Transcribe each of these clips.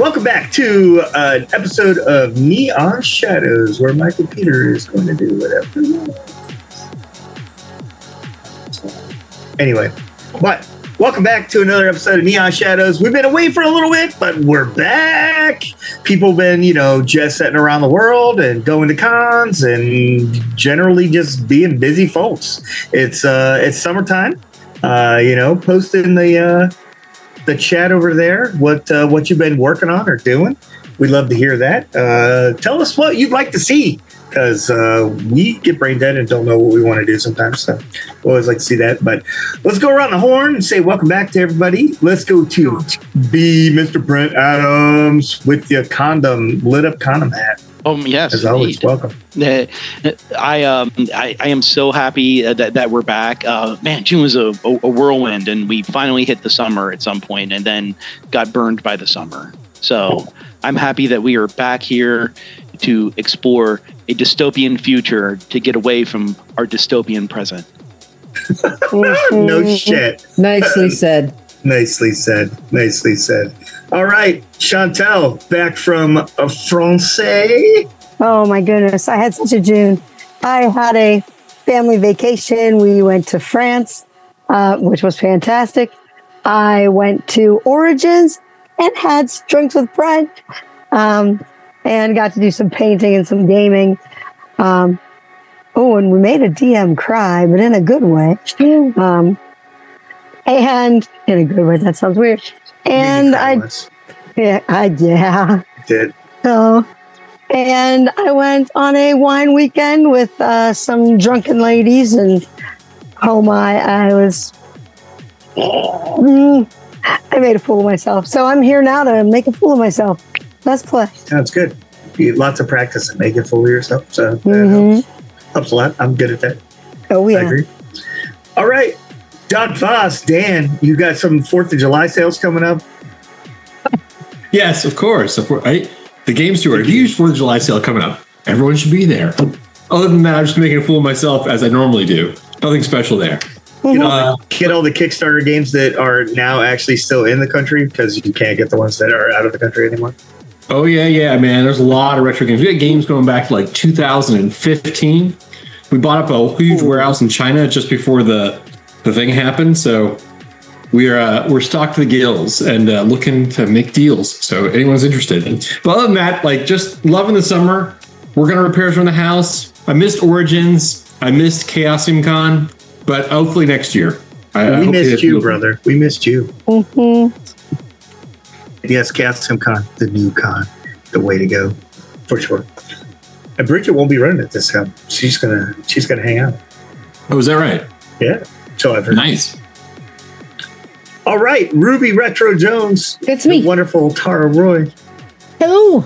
welcome back to an episode of Neon Shadows, where my computer is going to do whatever it wants. Anyway, but welcome back to another episode of Neon Shadows. We've been away for a little bit, but we're back. People have been, jet setting around the world and going to cons and generally just being busy folks. It's summertime. Post in the chat over there what you've been working on or doing. We'd love to hear that. Tell us what you'd like to see, because we get brain dead and don't know what we want to do sometimes. So we always like to see that. But let's go around the horn and say welcome back to everybody. Let's go to Mr. Brent Adams with the lit up condom hat. Oh yes, as always, welcome. I am so happy that we're back. Man, June was a whirlwind, and we finally hit the summer at some point, and then got burned by the summer. So I'm happy that we are back here to explore a dystopian future to get away from our dystopian present. No shit. Nicely said. Nicely said. Nicely said. All right, Chantel, back from France. Oh my goodness, I had such a June. I had a family vacation. We went to France, which was fantastic. I went to Origins and had drinks with Brent, and got to do some painting and some gaming. And we made a DM cry, but in a good way. And in a good way, that sounds weird. And I did. So, and I went on a wine weekend with some drunken ladies, and oh my, I made a fool of myself. So I'm here now to make a fool of myself. Let's play. Sounds good. Lots of practice at making a fool of yourself. So helps a lot. I'm good at that. Oh yeah. I agree. All right. Doc Voss, Dan, you got some 4th of July sales coming up? Yes, of course. The game store, huge 4th of July sale coming up. Everyone should be there. Other than that, I'm just making a fool of myself as I normally do. Nothing special there. Get all the Kickstarter games that are now actually still in the country, because you can't get the ones that are out of the country anymore. Oh, yeah, man. There's a lot of retro games. We got games going back to like 2015. We bought up a huge warehouse in China just before the thing happened. So we're stocked to the gills and looking to make deals. So anyone's interested. But other than that, just loving the summer. We're going to repairs around the house. I missed Origins. I missed Chaosium Con. But hopefully next year. We missed you, brother. We missed you. Mm-hmm. Yes, Chaosium Con, the new con, the way to go, for sure. And Bridget won't be running it this time. She's gonna hang out. Oh, is that right? Yeah. So I've heard. Nice. All right, Ruby Retro Jones. It's me. Wonderful Tara Roy. Hello.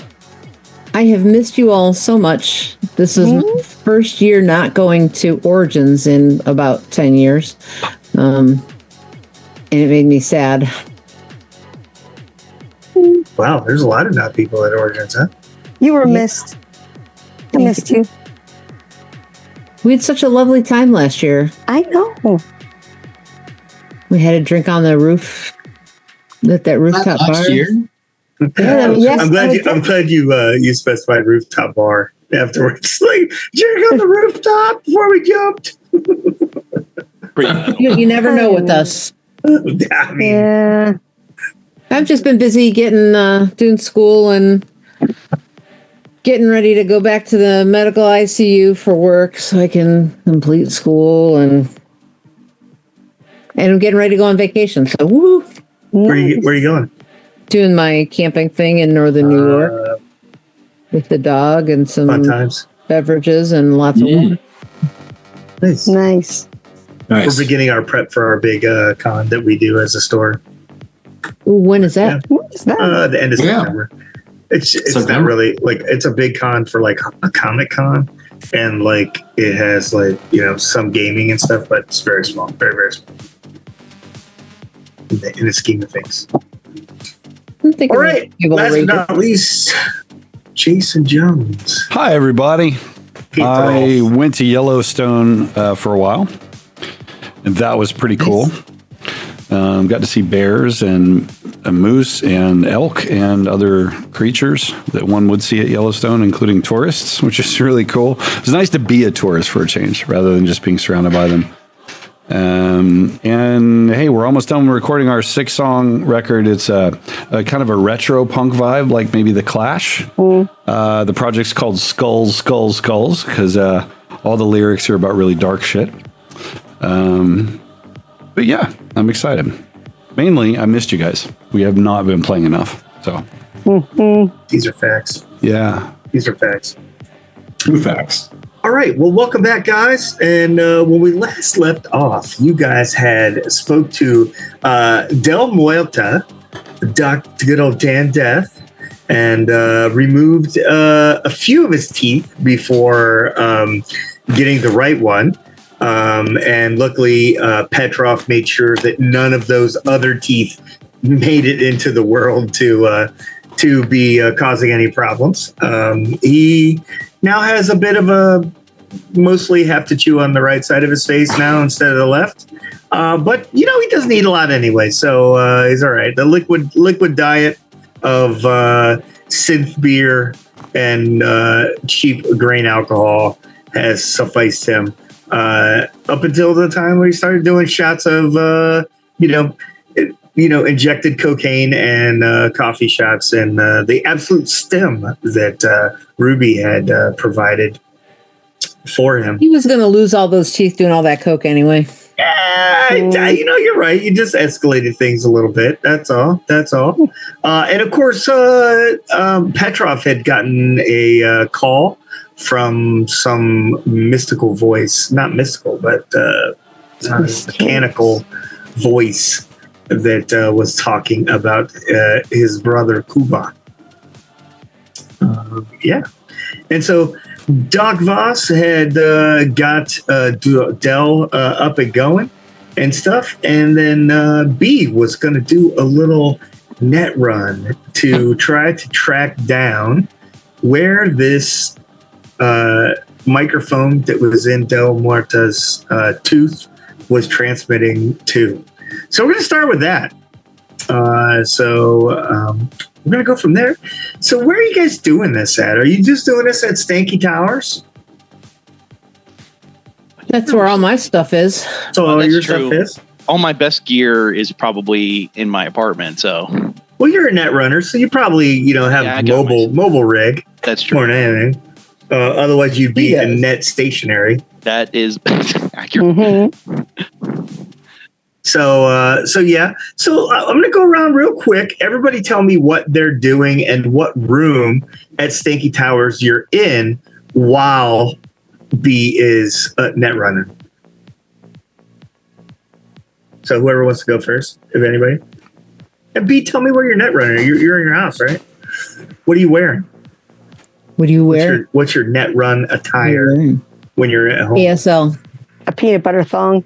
I have missed you all so much. This is my first year not going to Origins in about 10 years. And it made me sad. Wow, there's a lot of not people at Origins, huh? You were missed. I missed you. We had such a lovely time last year. I know. We had a drink on the roof at that rooftop bar. Last year? Yes, I'm glad you specified rooftop bar afterwards. Like, drink on the rooftop before we jumped. You never know with us. I mean, yeah. I've just been busy doing school and getting ready to go back to the medical ICU for work so I can complete school, and I'm getting ready to go on vacation. So woo! Where are you going? Doing my camping thing in northern New York with the dog and some fun times, beverages, and lots of water. Nice. We're beginning our prep for our big con that we do as a store. When is that? Yeah. What is that? The end of September. It's not really it's a big con for like a Comic Con, and it has some gaming and stuff, but it's very small, very, very small in the scheme of things. All right, last but not least, Jason Jones. Hi, everybody. I went to Yellowstone for a while, and that was pretty cool. Got to see bears and a moose and elk and other creatures that one would see at Yellowstone, including tourists, which is really cool. It's nice to be a tourist for a change rather than just being surrounded by them. And hey, we're almost done recording our 6-song record. It's a kind of a retro punk vibe, like maybe The Clash. The project's called Skulls, Skulls, Skulls, because all the lyrics are about really dark shit. But yeah, I'm excited. Mainly, I missed you guys. We have not been playing enough. So These are facts. Yeah. These are facts. True facts. All right. Well, welcome back, guys. And when we last left off, you guys had spoke to Del Muerta, good old Dan Death, and removed a few of his teeth before getting the right one. And luckily, Petrov made sure that none of those other teeth made it into the world to be causing any problems. He now has a bit of a mostly have to chew on the right side of his face now instead of the left. But he doesn't eat a lot anyway, so he's all right. The liquid diet of synth beer and cheap grain alcohol has sufficed him up until the time where he started doing shots of injected cocaine and coffee shots and the absolute stem that Ruby had provided for him. He was going to lose all those teeth doing all that coke anyway. Yeah, you're right. You just escalated things a little bit. That's all. And of course, Petrov had gotten a call from some mystical voice, not mystical, but mechanical voice that was talking about his brother Kuba. And so Doc Voss had got Del up and going and stuff, and then B was going to do a little net run to try to track down where this microphone that was in Del Muerta's tooth was transmitting to. So we're going to start with that. We're going to go from there. So where are you guys doing this at? Are you just doing this at Stanky Towers? That's where all my stuff is. So all that's your true. stuff is? All my best gear is probably in my apartment. So, Well, you're a net runner, so you probably have I got mobile rig that's true. more than anything. Otherwise, you'd be a net stationary. That is accurate. Mm-hmm. So, yeah. So I'm going to go around real quick. Everybody tell me what they're doing and what room at Stanky Towers you're in while B is net running. So whoever wants to go first, if anybody. And B, tell me where you're net running. You're in your house, right? What are you wearing? What do you wear? What's your net run attire when you're at home? ASL. A peanut butter thong.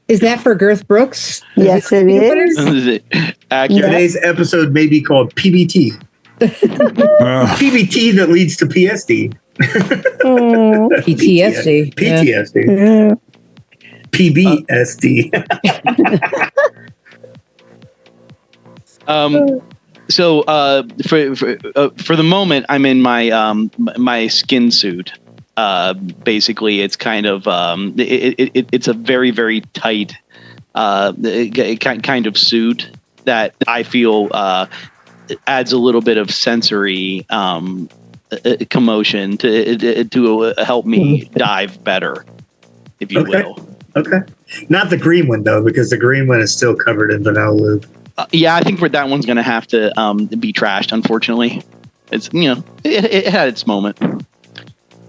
Is that for Girth Brooks? Yes, it is. Is it accurate? Today's episode may be called PBT. PBT that leads to PSD. PTSD. PTSD. Yeah. PBSD. So for the moment, I'm in my my skin suit. Basically, it's kind of it's a very, very tight kind of suit that I feel adds a little bit of sensory commotion to help me dive better, if you will. Okay. Not the green one, though, because the green one is still covered in vanilla lube. Yeah, I think that one's going to have to be trashed, unfortunately. It's, it had its moment.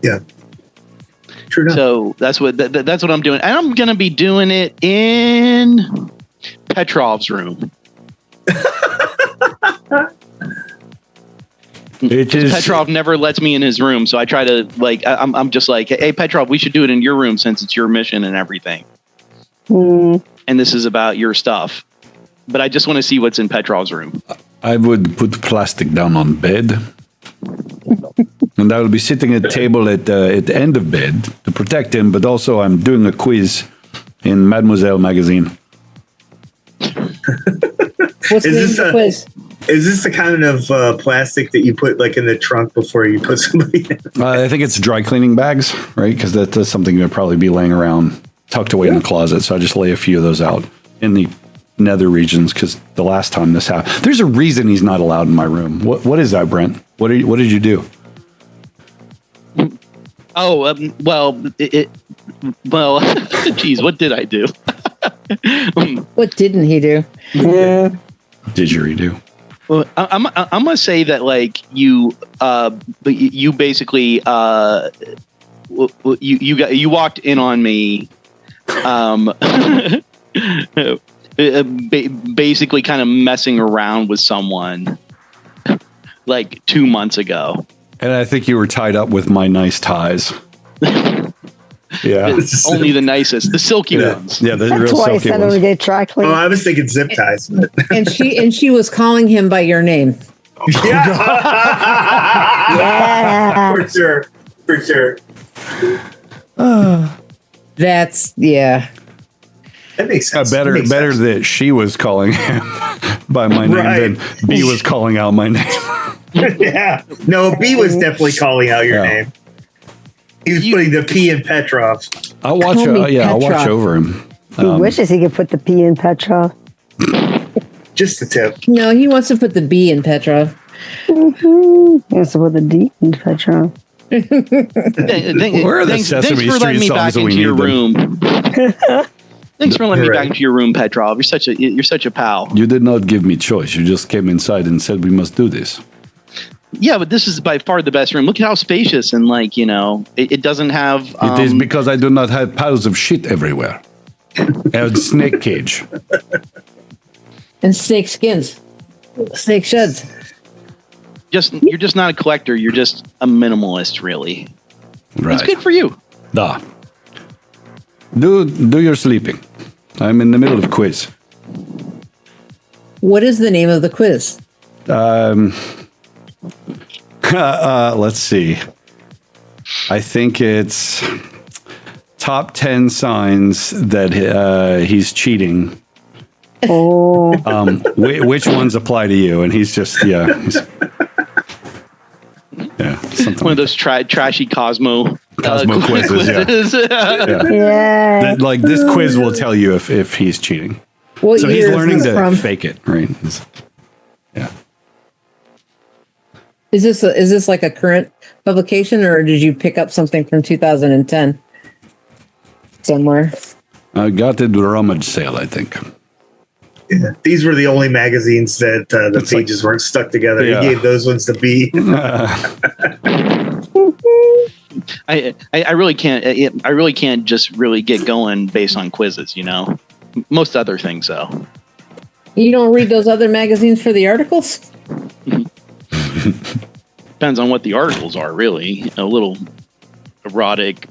Yeah. True enough. So that's what I'm doing. And I'm going to be doing it in Petrov's room. Petrov never lets me in his room, so I try to I'm just like, hey Petrov, we should do it in your room since it's your mission and everything. And this is about your stuff. But I just want to see what's in Petrov's room. I would put plastic down on bed. And I will be sitting at a table at the end of bed to protect him, but also I'm doing a quiz in Mademoiselle magazine. What's the name of the quiz? Is this the kind of plastic that you put like in the trunk before you put somebody in? I think it's dry cleaning bags, right? Because that's something that would probably be laying around tucked away in the closet. So I just lay a few of those out in the nether regions because the last time this happened, there's a reason he's not allowed in my room. What is that, Brent? What did you do? Oh, geez, what did I do? What didn't he do? Yeah. Didgeridoo. Well, I'm gonna say that like you basically you walked in on me, basically kind of messing around with someone like 2 months ago. And I think you were tied up with my nice ties. Yeah. Only the nicest, the silky ones. Yeah, the That's real why I silky said ones. we did try clean. Oh, I was thinking zip ties. But And she was calling him by your name. yeah. Yeah. For sure. That's yeah. That makes sense. Better That makes sense. that she was calling him by my name Right. than B was calling out my name. Yeah. No, B was definitely calling out your Yeah. name. He was putting the P in Petrov. I'll watch. Call me I'll watch Petrov. over him. He wishes he could put the P in Petrov. Just the tip. No, he wants to put the B in Petrov. He wants to put the D in Petrov. Where are the Thanks Sesame for letting Street me songs back that we into your need room. Thanks for letting me Right. back into your room, Petrov. You're such a pal. You did not give me choice. You just came inside and said we must do this. Yeah, but this is by far the best room. Look at how spacious and it doesn't have. It is because I do not have piles of shit everywhere. And snake cage. And snake skins. Snake sheds. You're just not a collector. You're just a minimalist, really. Right. That's good for you. Da. Do your sleeping. I'm in the middle of quiz. What is the name of the quiz? Let's see. I think it's top 10 signs that he's cheating. Oh, Which ones apply to you? And he's just something One of those trashy Cosmo quizzes. Yeah. yeah. Like this quiz will tell you if he's cheating. What So year he's is learning this to from? fake it, right? Yeah. Is this like a current publication, or did you pick up something from 2010 somewhere? I got it at a rummage sale, I think. Yeah. These were the only magazines that the It's like- pages weren't stuck together. Yeah. He gave those ones to B. I really can't. I really can't just really get going based on quizzes. Most other things though. You don't read those other magazines for the articles? Depends on what the articles are. Really, a little erotic.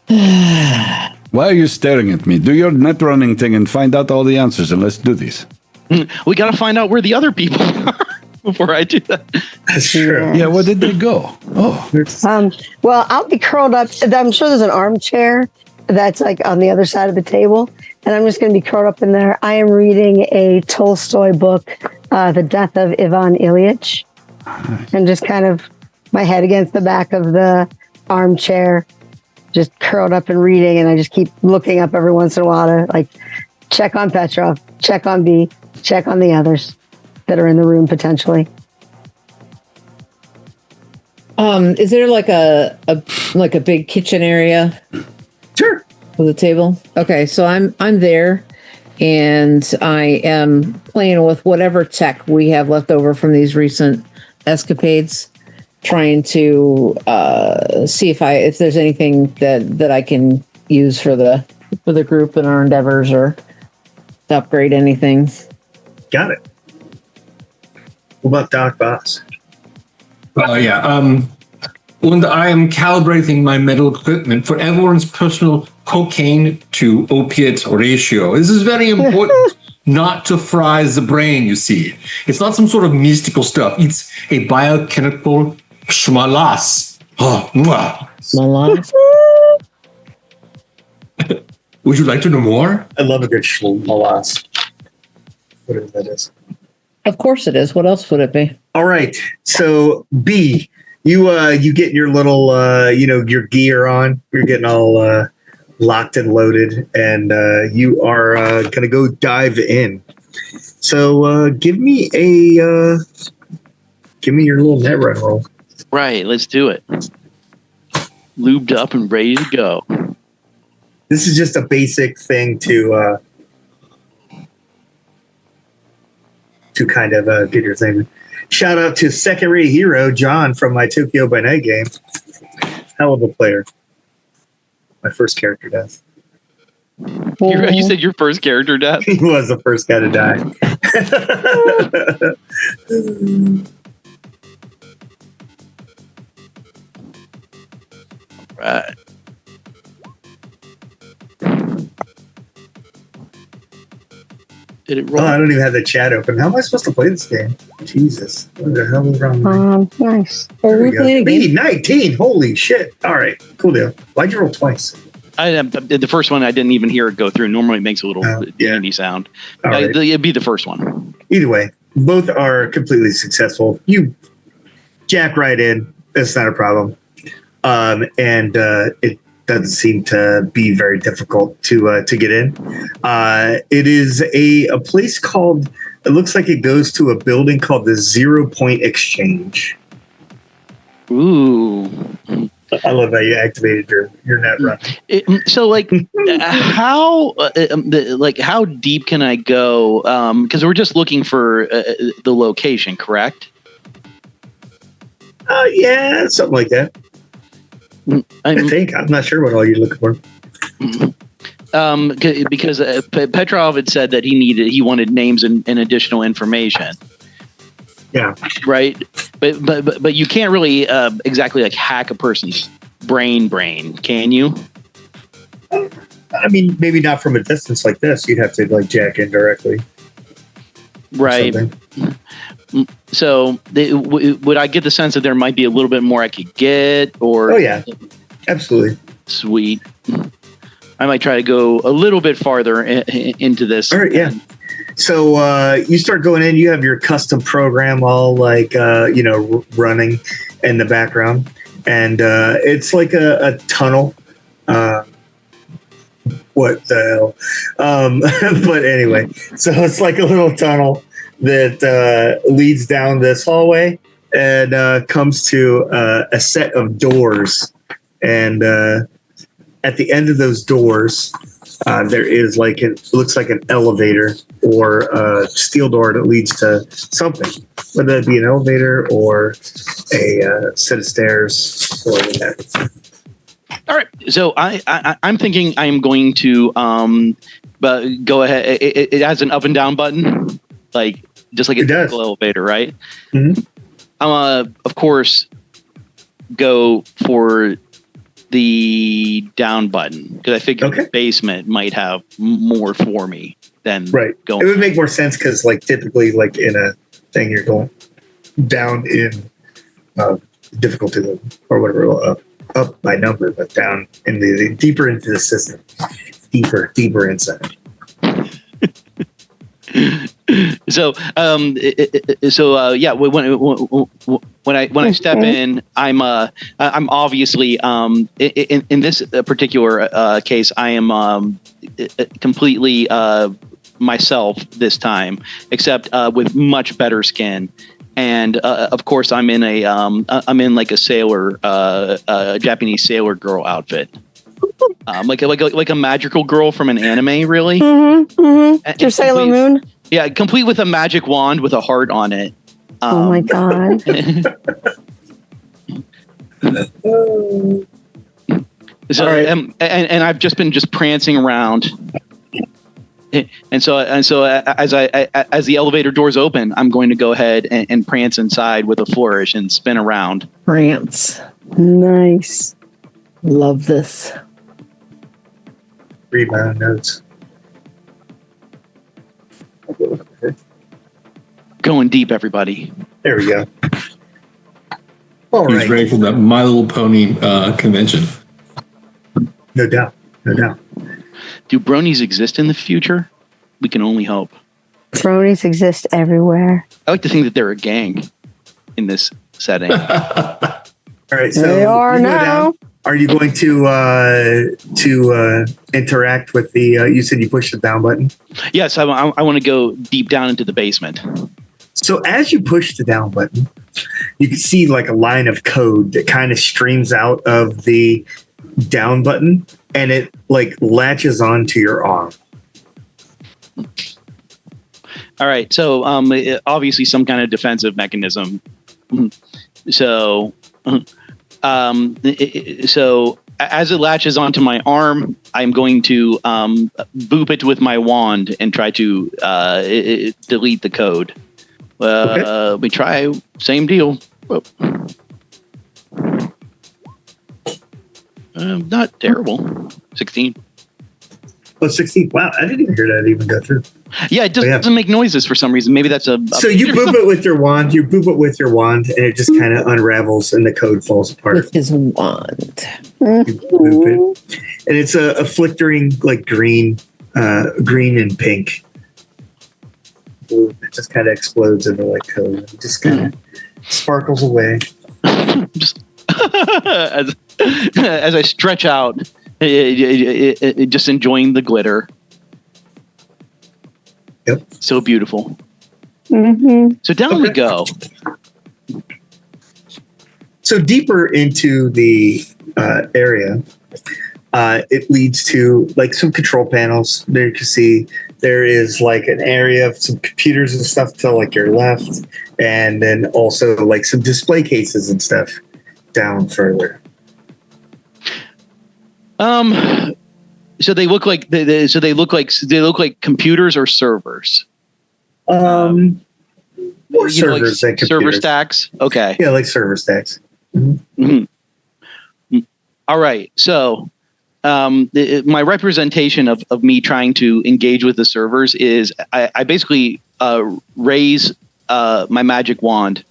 Why are you staring at me? Do your net running thing and find out all the answers, and let's do this. We got to find out where the other people are before I do that. That's true. Yeah, where did they go? Oh, Well, I'll be curled up. I'm sure there's an armchair that's like on the other side of the table, and I'm just going to be curled up in there. I am reading a Tolstoy book, The Death of Ivan Ilyich, and just kind of my head against the back of the armchair, just curled up and reading, and I just keep looking up every once in a while to like check on Petrov, check on B, check on the others that are in the room potentially. Is there like a big kitchen area? Sure. With a table? Okay, so I'm there, and I am playing with whatever tech we have left over from these recent escapades, trying to see if there's anything that I can use for the group and our endeavors, or to upgrade anything. Got it. What about Doc Voss? When I am calibrating my medical equipment for everyone's personal cocaine to opiate ratio, this is very important. Not to fry the brain, you see. It's not some sort of mystical stuff. It's a biochemical schmalas. Oh, mwah. Malas? Would you like to know more? I love a good schmolas. Whatever that is. Of course it is. What else would it be? All right. So B, you get your little your gear on. You're getting all locked and loaded, and you are gonna go dive in. So give me your little net run roll. Right, let's do it. Lubed up and ready to go. This is just a basic thing to kind of get your thing. Shout out to second rate hero John from my Tokyo by Night game. Hell of a player. My first character death. You said your first character death? He was the first guy to die. Right. Did it roll? Oh, I don't even have the chat open. How am I supposed to play this game? Jesus. What the hell is wrong with me? Nice. There we we're go. playing a game. B, 19. Holy shit. All right. Cool deal. Why'd you roll twice? The first one I didn't even hear it go through. Normally it makes a little yeah. dandy sound. All right. It'd be the first one. Either way, both are completely successful. You jack right in. That's not a problem. And it doesn't seem to be very difficult to get in. It is a place called, it looks like it goes to a building called the 0 Point Exchange. Ooh. I love how you activated your net run. So how deep can I go? Because we're just looking for the location, correct? Yeah, something like that. I think. I'm not sure what all you're looking for. Because Petrov had said that he wanted names and additional information. Yeah. Right. But you can't really exactly like hack a person's brain, can you? I mean, maybe not from a distance like this. You'd have to like jack in directly. Right. So would I get the sense that there might be a little bit more I could get? Or oh yeah, absolutely. Sweet. I might try to go a little bit farther into this. All right. Yeah. So you start going in. You have your custom program all like running in the background, and it's like a tunnel. What the hell? But anyway, so it's like a little tunnel that leads down this hallway and comes to a set of doors. And at the end of those doors, there is it looks like an elevator or a steel door that leads to something, whether it be an elevator or a set of stairs or whatever. All right. So I'm thinking I'm going to go ahead. It has an up and down button, just like a typical elevator, right? Mm-hmm. Of course, go for the down button because I figured the basement might have more for me than going. It would make more sense because typically in a thing you're going down in difficulty or whatever, up by number, but down in the deeper into the system, deeper inside. So when I step in, I'm obviously in this particular case I am completely myself this time, except with much better skin. And of course, I'm in like a sailor, Japanese sailor girl outfit, like a magical girl from an anime, really. Mm-hmm, mm-hmm. Your Sailor Moon. Yeah, complete with a magic wand with a heart on it. Oh my god! So and I've just been prancing around. And so as the elevator doors open, I'm going to go ahead and prance inside with a flourish and spin around. Prance. Nice. Love this. Read my own notes. Going deep, everybody. There we go. All He's ready for the My Little Pony convention. No doubt. Do bronies exist in the future? We can only hope. Bronies exist everywhere. I like to think that they're a gang in this setting. All right, so They are you go now. down. Are you going to interact with the? You said you pushed the down button. Yes, I want to go deep down into the basement. So as you push the down button, you can see like a line of code that kind of streams out of the down button, and it like latches onto your arm. All right, so obviously some kind of defensive mechanism. So, so as it latches onto my arm, I'm going to boop it with my wand and try to delete the code. Okay. We try, same deal. Not terrible. 16. Oh, 16. Wow, I didn't even hear that even go through. Yeah, it doesn't make noises for some reason. Maybe that's a so you boop it with your wand. You boop it with your wand, and it just kind of unravels, and the code falls apart. With his wand. You boop it, and it's a flickering like green and pink. It just kind of explodes into like code. It just kind of sparkles away. just as I stretch out, just enjoying the glitter. Yep. So beautiful. Mm-hmm. So down we go. So deeper into the area, it leads to like some control panels. There you can see there is like an area of some computers and stuff to like your left, and then also like some display cases and stuff down further. So they look like they look like computers or servers. More You know, servers than computers. server stacks. Okay. Yeah, like server stacks. All right. So my representation of me trying to engage with the servers is I basically raise my magic wand,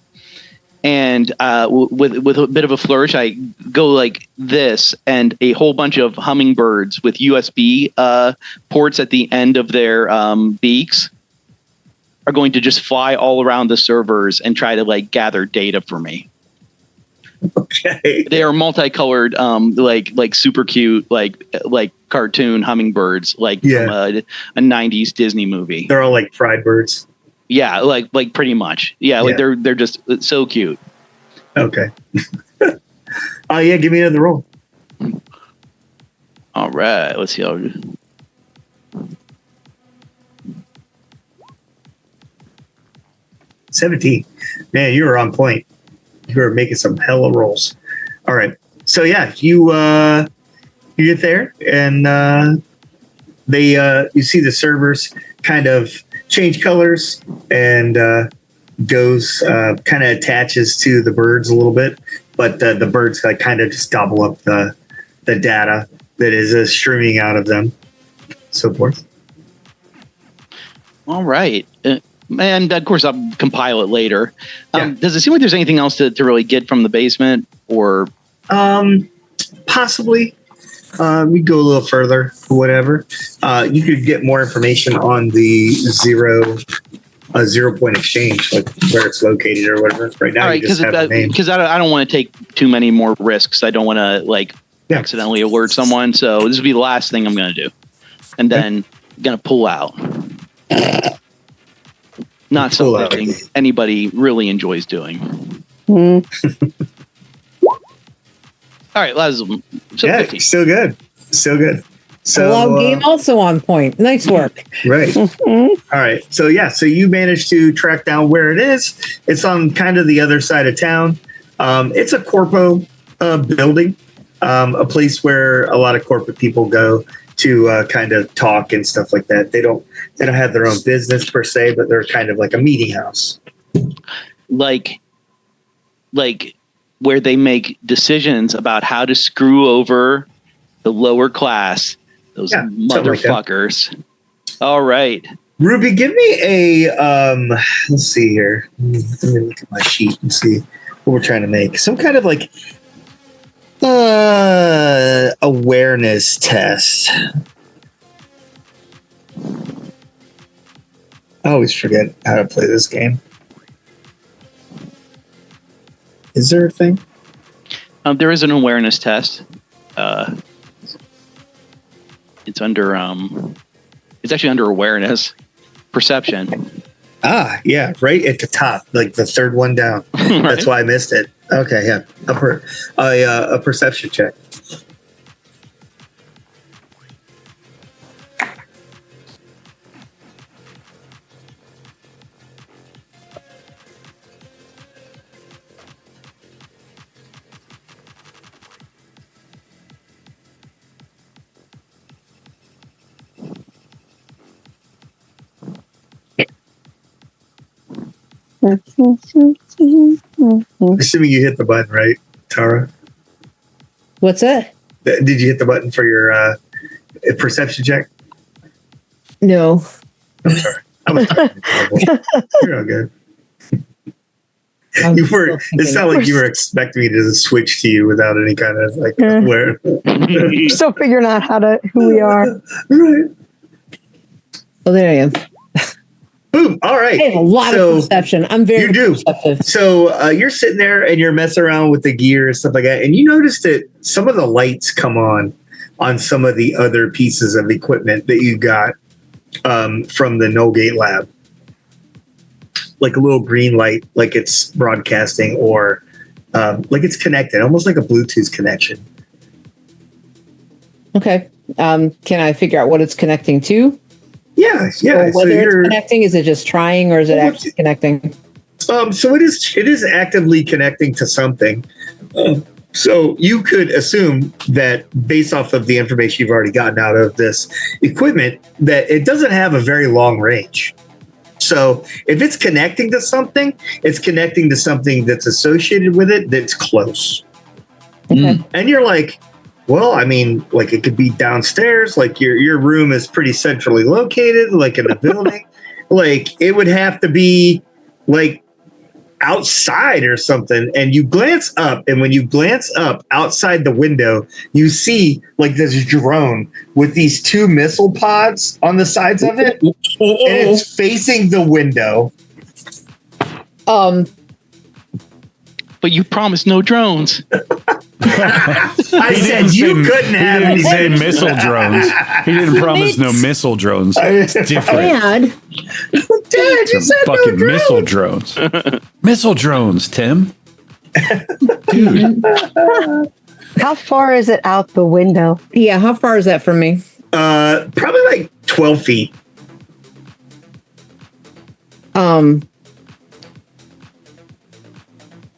and with a bit of a flourish, I go like this, and a whole bunch of hummingbirds with USB ports at the end of their beaks are going to just fly all around the servers and try to like gather data for me. Okay. They are multicolored, like super cute, like cartoon hummingbirds, like from a 90s Disney movie. They're all like fried birds. Yeah, like pretty much. Yeah, like they're just so cute. Okay. Oh yeah, give me another roll. All right, let's see. 17. Man, you were on point. You were making some hella rolls. All right. So yeah, you get there, and you see the servers kind of change colors, and goes kind of attaches to the birds a little bit, but the birds kind of just gobble up the data that is streaming out of them, so forth. All right. And of course, I'll compile it later. Does it seem like there's anything else to really get from the basement, or? Possibly. We go a little further, or whatever. You could get more information on the zero point exchange, like where it's located or whatever. Right now, you just have the name. Because I don't want to take too many more risks. I don't want to accidentally alert someone. So this will be the last thing I'm going to do, and then going to pull out. Not something anybody really enjoys doing. All right, so 15. Still good. So Long game also on point. Nice work. Right. All right. So you managed to track down where it is. It's on kind of the other side of town. It's a corpo building, a place where a lot of corporate people go to kind of talk and stuff like that. They don't have their own business per se, but they're kind of like a meeting house. Like where they make decisions about how to screw over the lower class, those motherfuckers. Like all right. Ruby, give me a, let's see here. Let me look at my sheet and see what we're trying to make. Some kind of like awareness test. I always forget how to play this game. Is there a thing? There is an awareness test. It's under it's actually under awareness, perception. Ah, yeah, right at the top, like the third one down. Right. That's why I missed it. Okay, yeah, a perception check. Assuming you hit the button, right, Tara? What's that? Did you hit the button for your perception check? No. I'm sorry. You're all good. I'm You still were. It thinking. sounded like you were expecting me to switch to you without any kind of like where. Still figuring out who we are. Right. Oh, there I am. Boom. All right. I have a lot So, of perception. I'm very you do. perceptive. So you're sitting there and you're messing around with the gear and stuff like that, and you notice that some of the lights come on some of the other pieces of equipment that you got from the Nogate lab, like a little green light, like it's broadcasting or like it's connected, almost like a Bluetooth connection. Okay. Can I figure out what it's connecting to? Yeah. Or So whether you're it's connecting, is it just trying, or is it actually connecting? so it is actively connecting to something. So you could assume that based off of the information you've already gotten out of this equipment, that it doesn't have a very long range. So if it's connecting to something, it's connecting to something that's associated with it that's close. Okay. And you're like, well, I mean, like it could be downstairs, like your room is pretty centrally located, like in a building. Like it would have to be like outside or something. And you glance up, and when you glance up outside the window, you see like this drone with these two missile pods on the sides of it, and it's facing the window. But you promised no drones. I said you couldn't have He didn't say anything. missile drones. He didn't promise no missile drones. It's different. Dad, Dad, you said Fucking no missile drones. drones. Missile drones, Tim. Dude. How far is it out the window? yeah, how far is that from me? Probably like 12 feet.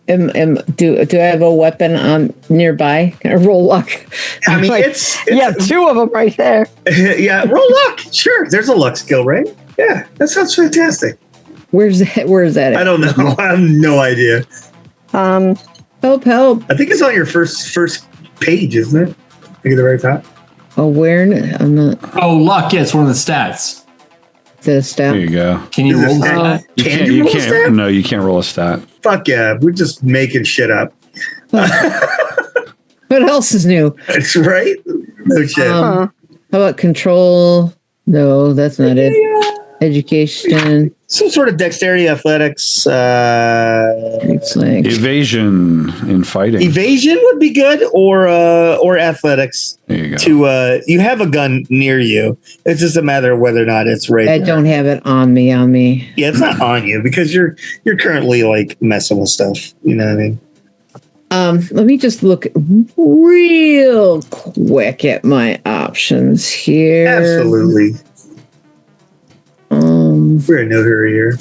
Do I have a weapon on nearby? Can I roll luck? I mean, Like, it's You have two of them right there. yeah, roll luck. Sure, there's a luck skill, right? Yeah, that sounds fantastic. Where's that I at? don't know. I have no idea. Help. I think it's on your first page, isn't it? I think at the right top. Awareness. I'm not Oh, luck. Yeah, it's one of the stats. the stat. There you go. Can you Is roll the this- stat? You Can can't, you you roll a can't, stat? no, you can't roll a stat. Fuck yeah, we're just making shit up. What else is new? That's right. No shit. How about control? No, that's not it. Education. Some sort of dexterity, athletics, It's like Evasion in fighting. evasion would be good, or athletics. There you go. To you have a gun near you. It's just a matter of whether or not it's right. I there. don't have it on me. Yeah, it's not on you because you're currently like messing with stuff. You know what I mean? Let me just look real quick at my options here. Absolutely. We're in no hurry here.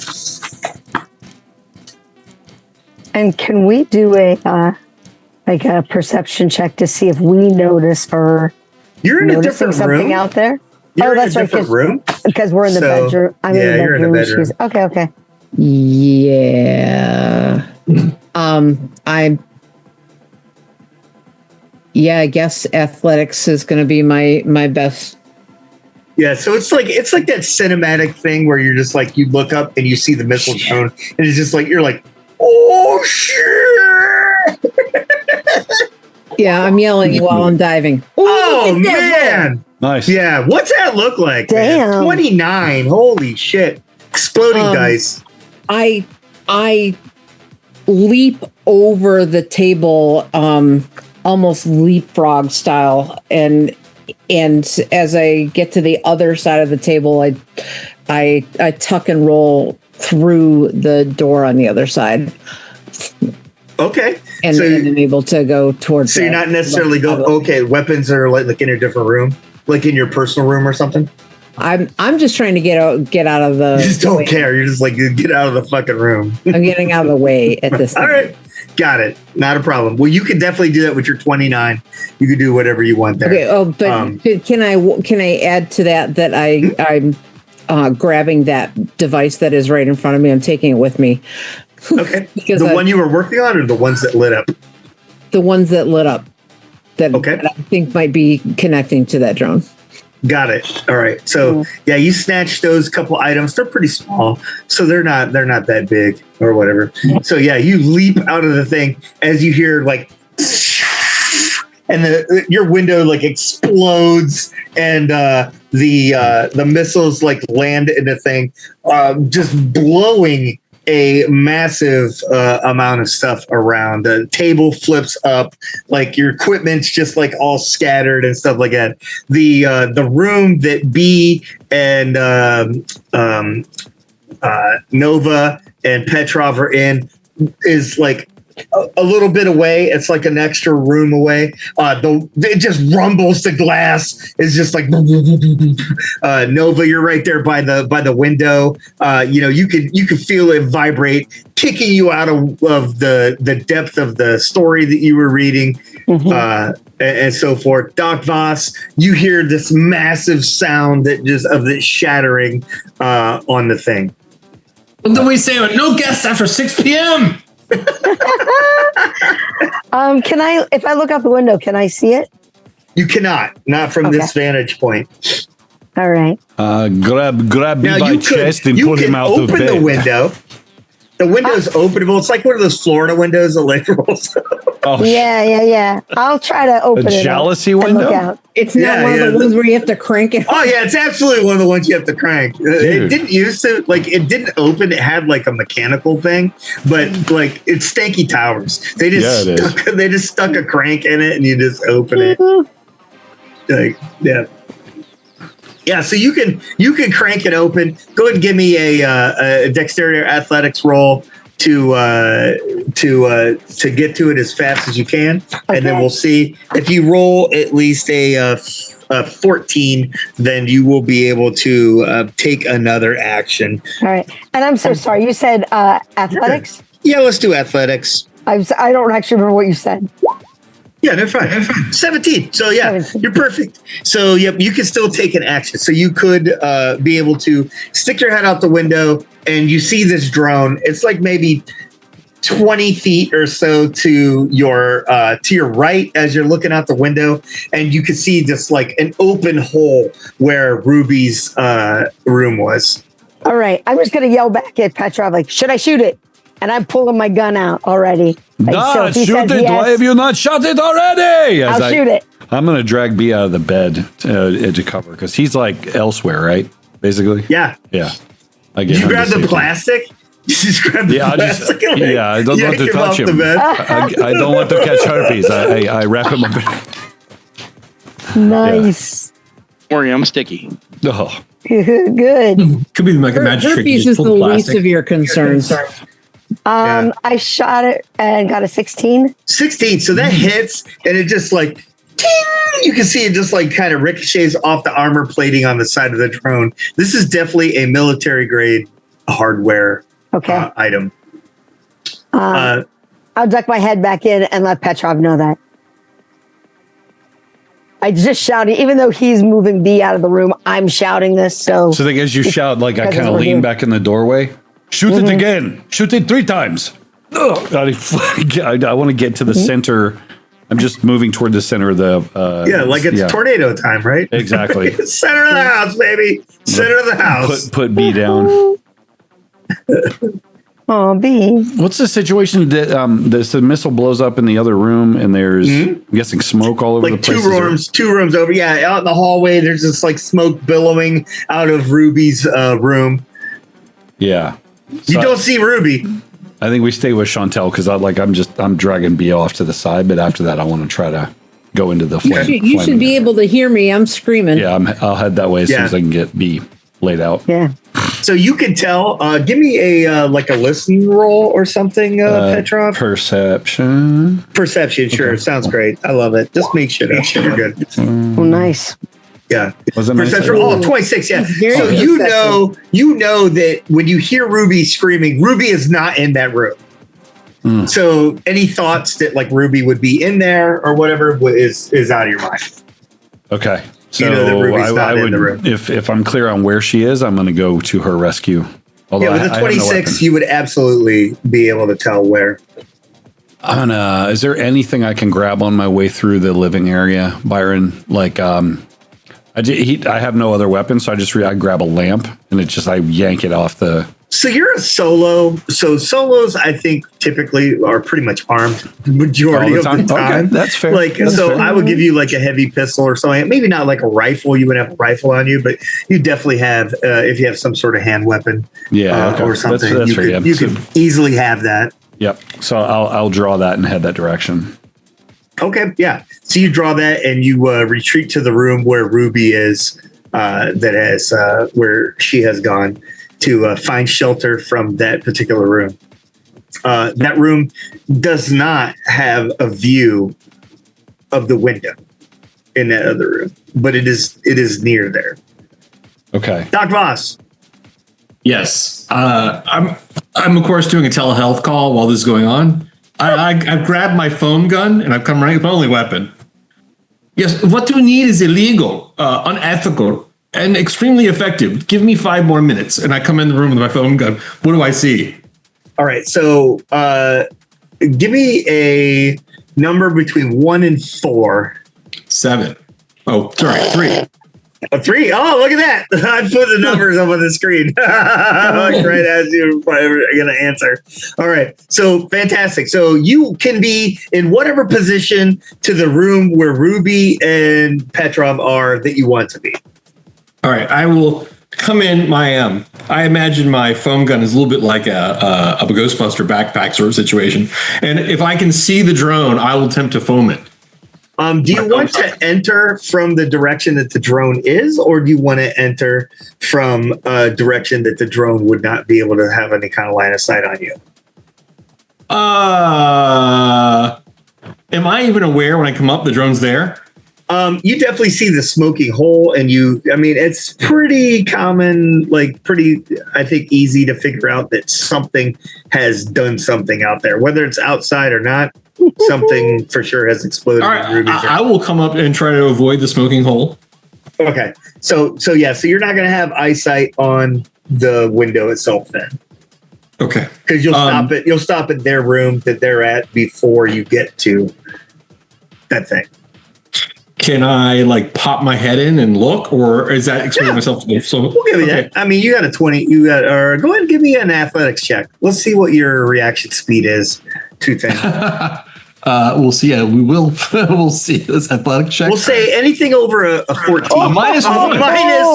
And can we do a perception check to see if we notice her You're in a noticing different something room. out there? You're in a that's right, different room. because we're in the So, bedroom. I'm yeah, in the you're in the bedroom. bedroom. She's okay. Yeah. I guess athletics is going to be my best. Yeah, so it's like that cinematic thing where you're just like you look up and you see the missile drone, and it's just like you're like, oh shit! Yeah, I'm yelling while I'm diving. Oh get that man! Nice. Yeah, what's that look like? Damn. Man? 29. Holy shit! Exploding dice. I leap over the table, almost leapfrog style, and as I get to the other side of the table, I tuck and roll through the door on the other side. Okay. And I'm able to go towards. So you're not necessarily weapons are like in a different room, like in your personal room or something. I'm just trying to get out of the. You just don't care. You're just like, get out of the fucking room. I'm getting out of the way at this time. All right. Got it. Not a problem. Well, you can definitely do that with your 29. You can do whatever you want there. Okay. Oh, but can I add to that I'm grabbing that device that is right in front of me. I'm taking it with me. Okay. The one you were working on, or the ones that lit up? The ones that lit up. That I think might be connecting to that drone. Got it. All right. So yeah, you snatch those couple items. They're pretty small, so they're not that big or whatever. So yeah, you leap out of the thing as you hear like, and your window like explodes, and the missiles like land in the thing, just blowing a massive amount of stuff around. The table flips up, like your equipment's just like all scattered and stuff like that. The room that B and Nova and Petrov are in is like a little bit away. It's like an extra room away. It just rumbles. The glass is just like Nova. You're right there by the window. You could feel it vibrate, kicking you out of the depth of the story that you were reading, and so forth. Doc Voss, you hear this massive sound of it shattering on the thing. What did we say? No guests after 6 p.m. Can I, if I look out the window, can I see it? You cannot, not from this vantage point. All right. Grab me by chest and pull him out of bed. You can open the window. The window's openable. It's like one of those Florida windows that like rolls up. Oh, yeah. I'll try to open it. A jealousy window? It's not one of the ones where you have to crank it. Oh yeah, it's absolutely one of the ones you have to crank. It didn't used to, like, it didn't open. It had like a mechanical thing, but like it's stanky towers. They just stuck a crank in it and you just open it. Like, yeah. So you can crank it open. Go ahead and give me a dexterity or athletics roll to get to it as fast as you can, and then we'll see if you roll at least a 14, then you will be able to take another action. All right. And I'm so sorry. You said athletics? Yeah, let's do athletics. I don't actually remember what you said. Yeah, they're fine. 17. So yeah, 17. You're perfect. So yep, you can still take an action. So you could be able to stick your head out the window and you see this drone. It's like maybe 20 feet or so to your right as you're looking out the window, and you can see just like an open hole where Ruby's room was. All right, I'm just gonna yell back at Petrov, like, should I shoot it? And I'm pulling my gun out already. Shoot it! Yes, why have you not shot it already? I'll shoot it. I'm gonna drag B out of the bed to cover because he's like elsewhere, right? Basically. Yeah. I get. You grab the plastic. You just grab the plastic. I don't want to touch him. I don't want to catch herpes. I wrap him up. Nice. Don't worry, I'm sticky. Oh. Good. Could be like a magic trick. Herpes is the least of your concerns. I shot it and got a 16. 16. So that hits, and it just like, ting! You can see it just like kind of ricochets off the armor plating on the side of the drone. This is definitely a military grade hardware item. I'll duck my head back in and let Petrov know that. I just shouted, even though he's moving B out of the room, I'm shouting this. So like as you shout, like I kind of lean back in the doorway. Shoot it again. Shoot it 3 times. I want to get to the center. I'm just moving toward the center of the... like it's tornado time, right? Exactly. Center of the house, baby. Center of the house. Put B down. Oh, B. What's the situation that the missile blows up in the other room and there's, I'm guessing, smoke all over the place? Two rooms over. Yeah, out in the hallway, there's this like smoke billowing out of Ruby's room. Yeah. You don't see Ruby. I think we stay with Chantel because I'm dragging B off to the side, but after that I want to try to go into the flame. You should be able to hear me. I'm screaming. Yeah, I'll head that way as soon as I can get B laid out. Yeah. So you can tell. Give me a listening roll or something, Petrov. Perception. Perception, sure. Okay. Sounds great. I love it. Just make sure you're good. Oh, nice. Yeah. Was it Perception. nice? 26. Yeah. Very So good you know that when you hear Ruby screaming, Ruby is not in that room. So any thoughts that like Ruby would be in there or whatever is out of your mind. Okay. So You know that Ruby's not I in would, the room. if I'm clear on where she is, I'm going to go to her rescue. Although Yeah, with I the have no 26, weapon. you would absolutely be able to tell where. Is there anything I can grab on my way through the living area, Byron? Like, I have no other weapon, so I grab a lamp and I yank it off the. So you're a solo. So solos, I think, typically are pretty much armed the majority All the of the time? time. Okay, that's fair. Like, That's so fair. I would give you like a heavy pistol or something. Maybe not like a rifle. You would have a rifle on you, but you definitely have, if you have some sort of hand weapon, Yeah, okay. or something, That's you fair. could, Yeah. you could easily have that. Yep. So I'll draw that and head that direction. Okay, yeah. So you draw that and you retreat to the room where Ruby is, where she has gone to find shelter from that particular room. That room does not have a view of the window in that other room, but it is near there. Okay. Doc Voss. Yes. I'm of course doing a telehealth call while this is going on. I've grabbed my foam gun and I've come right with my only weapon. Yes, what you need is illegal, unethical, and extremely effective. Give me 5 more minutes. And I come in the room with my foam gun. What do I see? All right, so give me a number between 1 and 4. 7. Oh, sorry, 3. A 3. Oh, look at that! I put the numbers up on the screen. Like right as you're going to answer. All right, so fantastic. So you can be in whatever position to the room where Ruby and Petrov are that you want to be. All right, I will come in. I imagine my foam gun is a little bit like a Ghostbuster backpack sort of situation. And if I can see the drone, I will attempt to foam it. Do you want to enter from the direction that the drone is, or do you want to enter from a direction that the drone would not be able to have any kind of line of sight on you? Am I even aware when I come up the drone's there? You definitely see the smoking hole, and it's pretty common, I think easy to figure out that something has done something out there, whether it's outside or not. Something for sure has exploded. All right, I will come up and try to avoid the smoking hole. Okay, so you're not going to have eyesight on the window itself then. Okay, because you'll stop at their room that they're at before you get to that thing. Can I pop my head in and look, or is that exposing myself to so? We'll give you that. I mean, you got a 20. Or go ahead and give me an athletics check. Let's see what your reaction speed is to things. We'll see. Yeah, we will. We'll see this athletic check. We'll say anything over a 14. -1.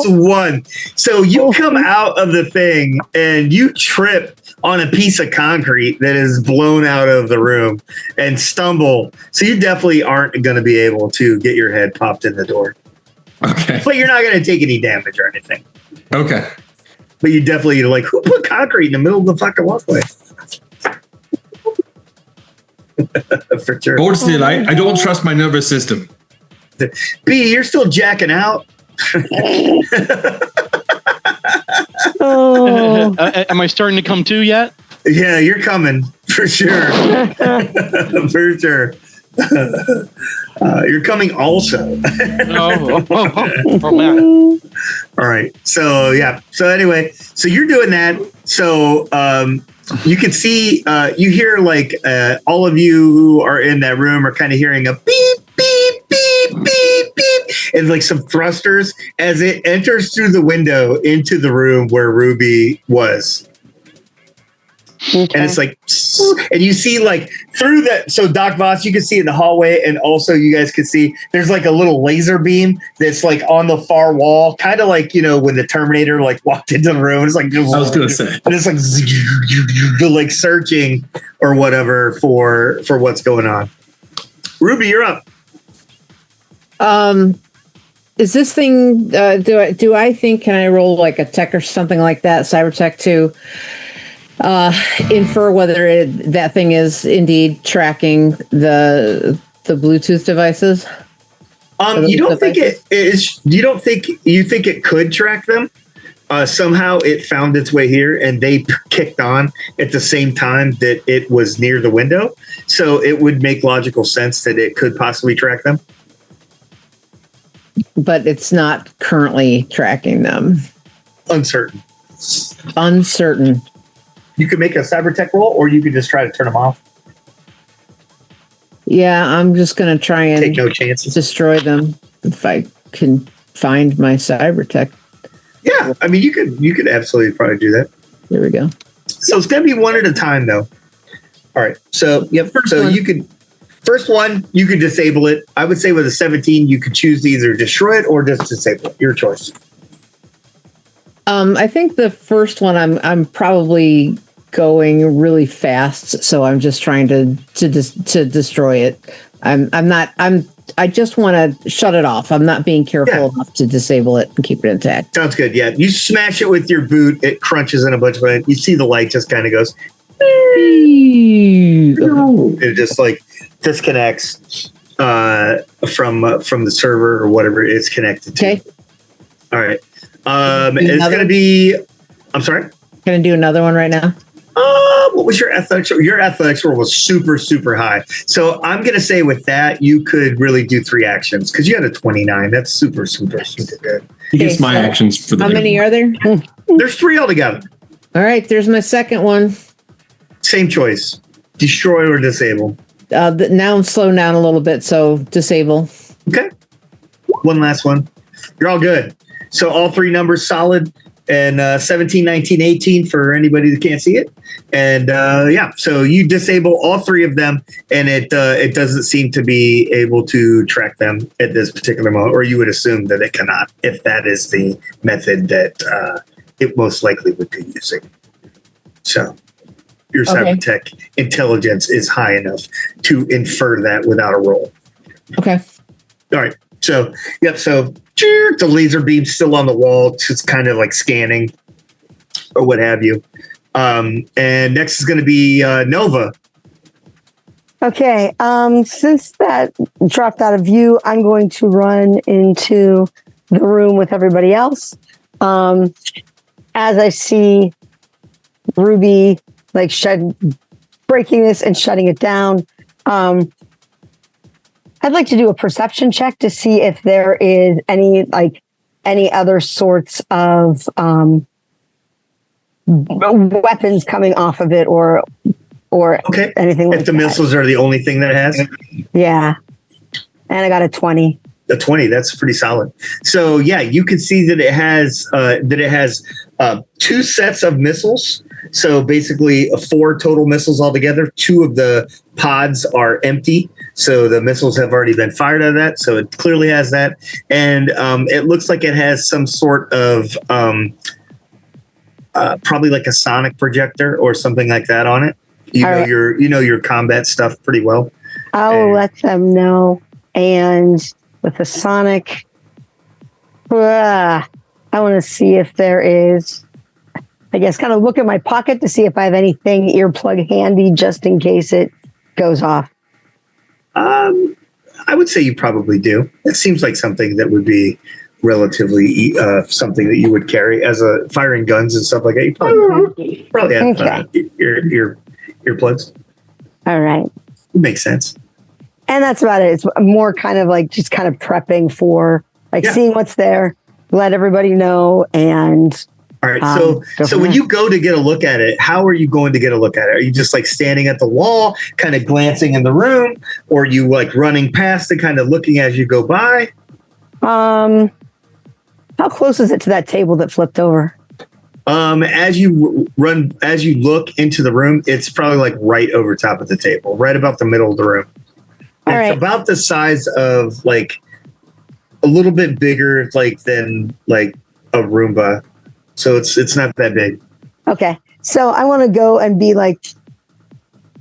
-1. So you come out of the thing and you trip on a piece of concrete that is blown out of the room and stumble. So you definitely aren't going to be able to get your head popped in the door. Okay. But you're not going to take any damage or anything. Okay. But you definitely who put concrete in the middle of the fucking walkway? For sure. Hold still. I don't trust my nervous system. B, you're still jacking out. Oh, Am I starting to come to yet? Yeah, you're coming for sure. For sure. You're coming also. Oh, man. All right. So yeah. So anyway, so you're doing that. So you can see, you hear all of you who are in that room are kind of hearing a beep, beep, beep, beep, beep, and some thrusters as it enters through the window into the room where Ruby was. And it's like, and you see like through that. So Doc Voss, you can see in the hallway, and also you guys can see there's like a little laser beam that's like on the far wall, kind of like, you know, when the Terminator like walked into the room. It's like, I was going to say, and it's like searching or whatever for what's going on. Ruby, you're up. Is this thing? Do I think? Can I roll like a tech or something like that? Cyber tech to infer whether that thing is indeed tracking the Bluetooth devices. You don't think it is? You think it could track them? Somehow it found its way here, and they kicked on at the same time that it was near the window. So it would make logical sense that it could possibly track them. But it's not currently tracking them. Uncertain. You could make a cyber tech roll, or you could just try to turn them off. Yeah, I'm just going to try and take no chances. Destroy them if I can find my cyber tech. Yeah, I mean, you could absolutely probably do that. There we go. So it's going to be one at a time, though. All right. So first one, you could disable it. I would say with a 17, you could choose to either destroy it or just disable it. Your choice. I think the first one, I'm probably going really fast, so I'm just trying to destroy it. I just want to shut it off. I'm not being careful enough to disable it and keep it intact. Sounds good. Yeah, you smash it with your boot. It crunches in a bunch of it. You see the light just kind of goes. It just like disconnects from the server or whatever it's connected to. Okay. All right. It's going to be. I'm sorry. Can I do another one right now? What was your athletics? Your athletics roll was super, super high. So I'm going to say with that, you could really do 3 actions because you had a 29. That's super, super, super good. He gets my actions for the. How many are there? There's 3 altogether. All right. There's my second one. Same choice. Destroy or disable. Now I'm slowing down a little bit, so disable. Okay. One last one. You're all good. So all 3 numbers solid. And 17, 19, 18 for anybody that can't see it. And so you disable all 3 of them, and it doesn't seem to be able to track them at this particular moment, or you would assume that it cannot, if that is the method that it most likely would be using. So your cyber tech intelligence is high enough to infer that without a roll. Okay. All right. So, so the laser beam's still on the wall, just kind of like scanning or what have you. And next is going to be Nova. Okay. Since that dropped out of view, I'm going to run into the room with everybody else. As I see Ruby like breaking this and shutting it down. I'd like to do a perception check to see if there is any other sorts of weapons coming off of it or anything like that. If the missiles are the only thing that it has? Yeah. And I got a 20. A 20, that's pretty solid. So yeah, you can see that it has 2 sets of missiles. So basically 4 total missiles altogether. 2 of the pods are empty. So the missiles have already been fired out of that. So it clearly has that. And it looks like it has some sort of probably like a sonic projector or something like that on it. You know your combat stuff pretty well. I'll let them know. And with the sonic, I want to see if there is, I guess, kind of look at my pocket to see if I have anything earplug handy just in case it goes off. I would say you probably do. It seems like something that would be relatively something that you would carry as a firing guns and stuff like that. You probably have earplugs. All right. Makes sense. And that's about it. It's more kind of like just kind of prepping for seeing what's there, let everybody know, and all right. So when you go to get a look at it, how are you going to get a look at it? Are you just like standing at the wall, kind of glancing in the room, or are you like running past it, kind of looking as you go by? How close is it to that table that flipped over? As you look into the room, it's probably like right over top of the table, right about the middle of the room. It's about the size of like a little bit bigger, like than like a Roomba. So it's not that big. Okay. So I want to go and be like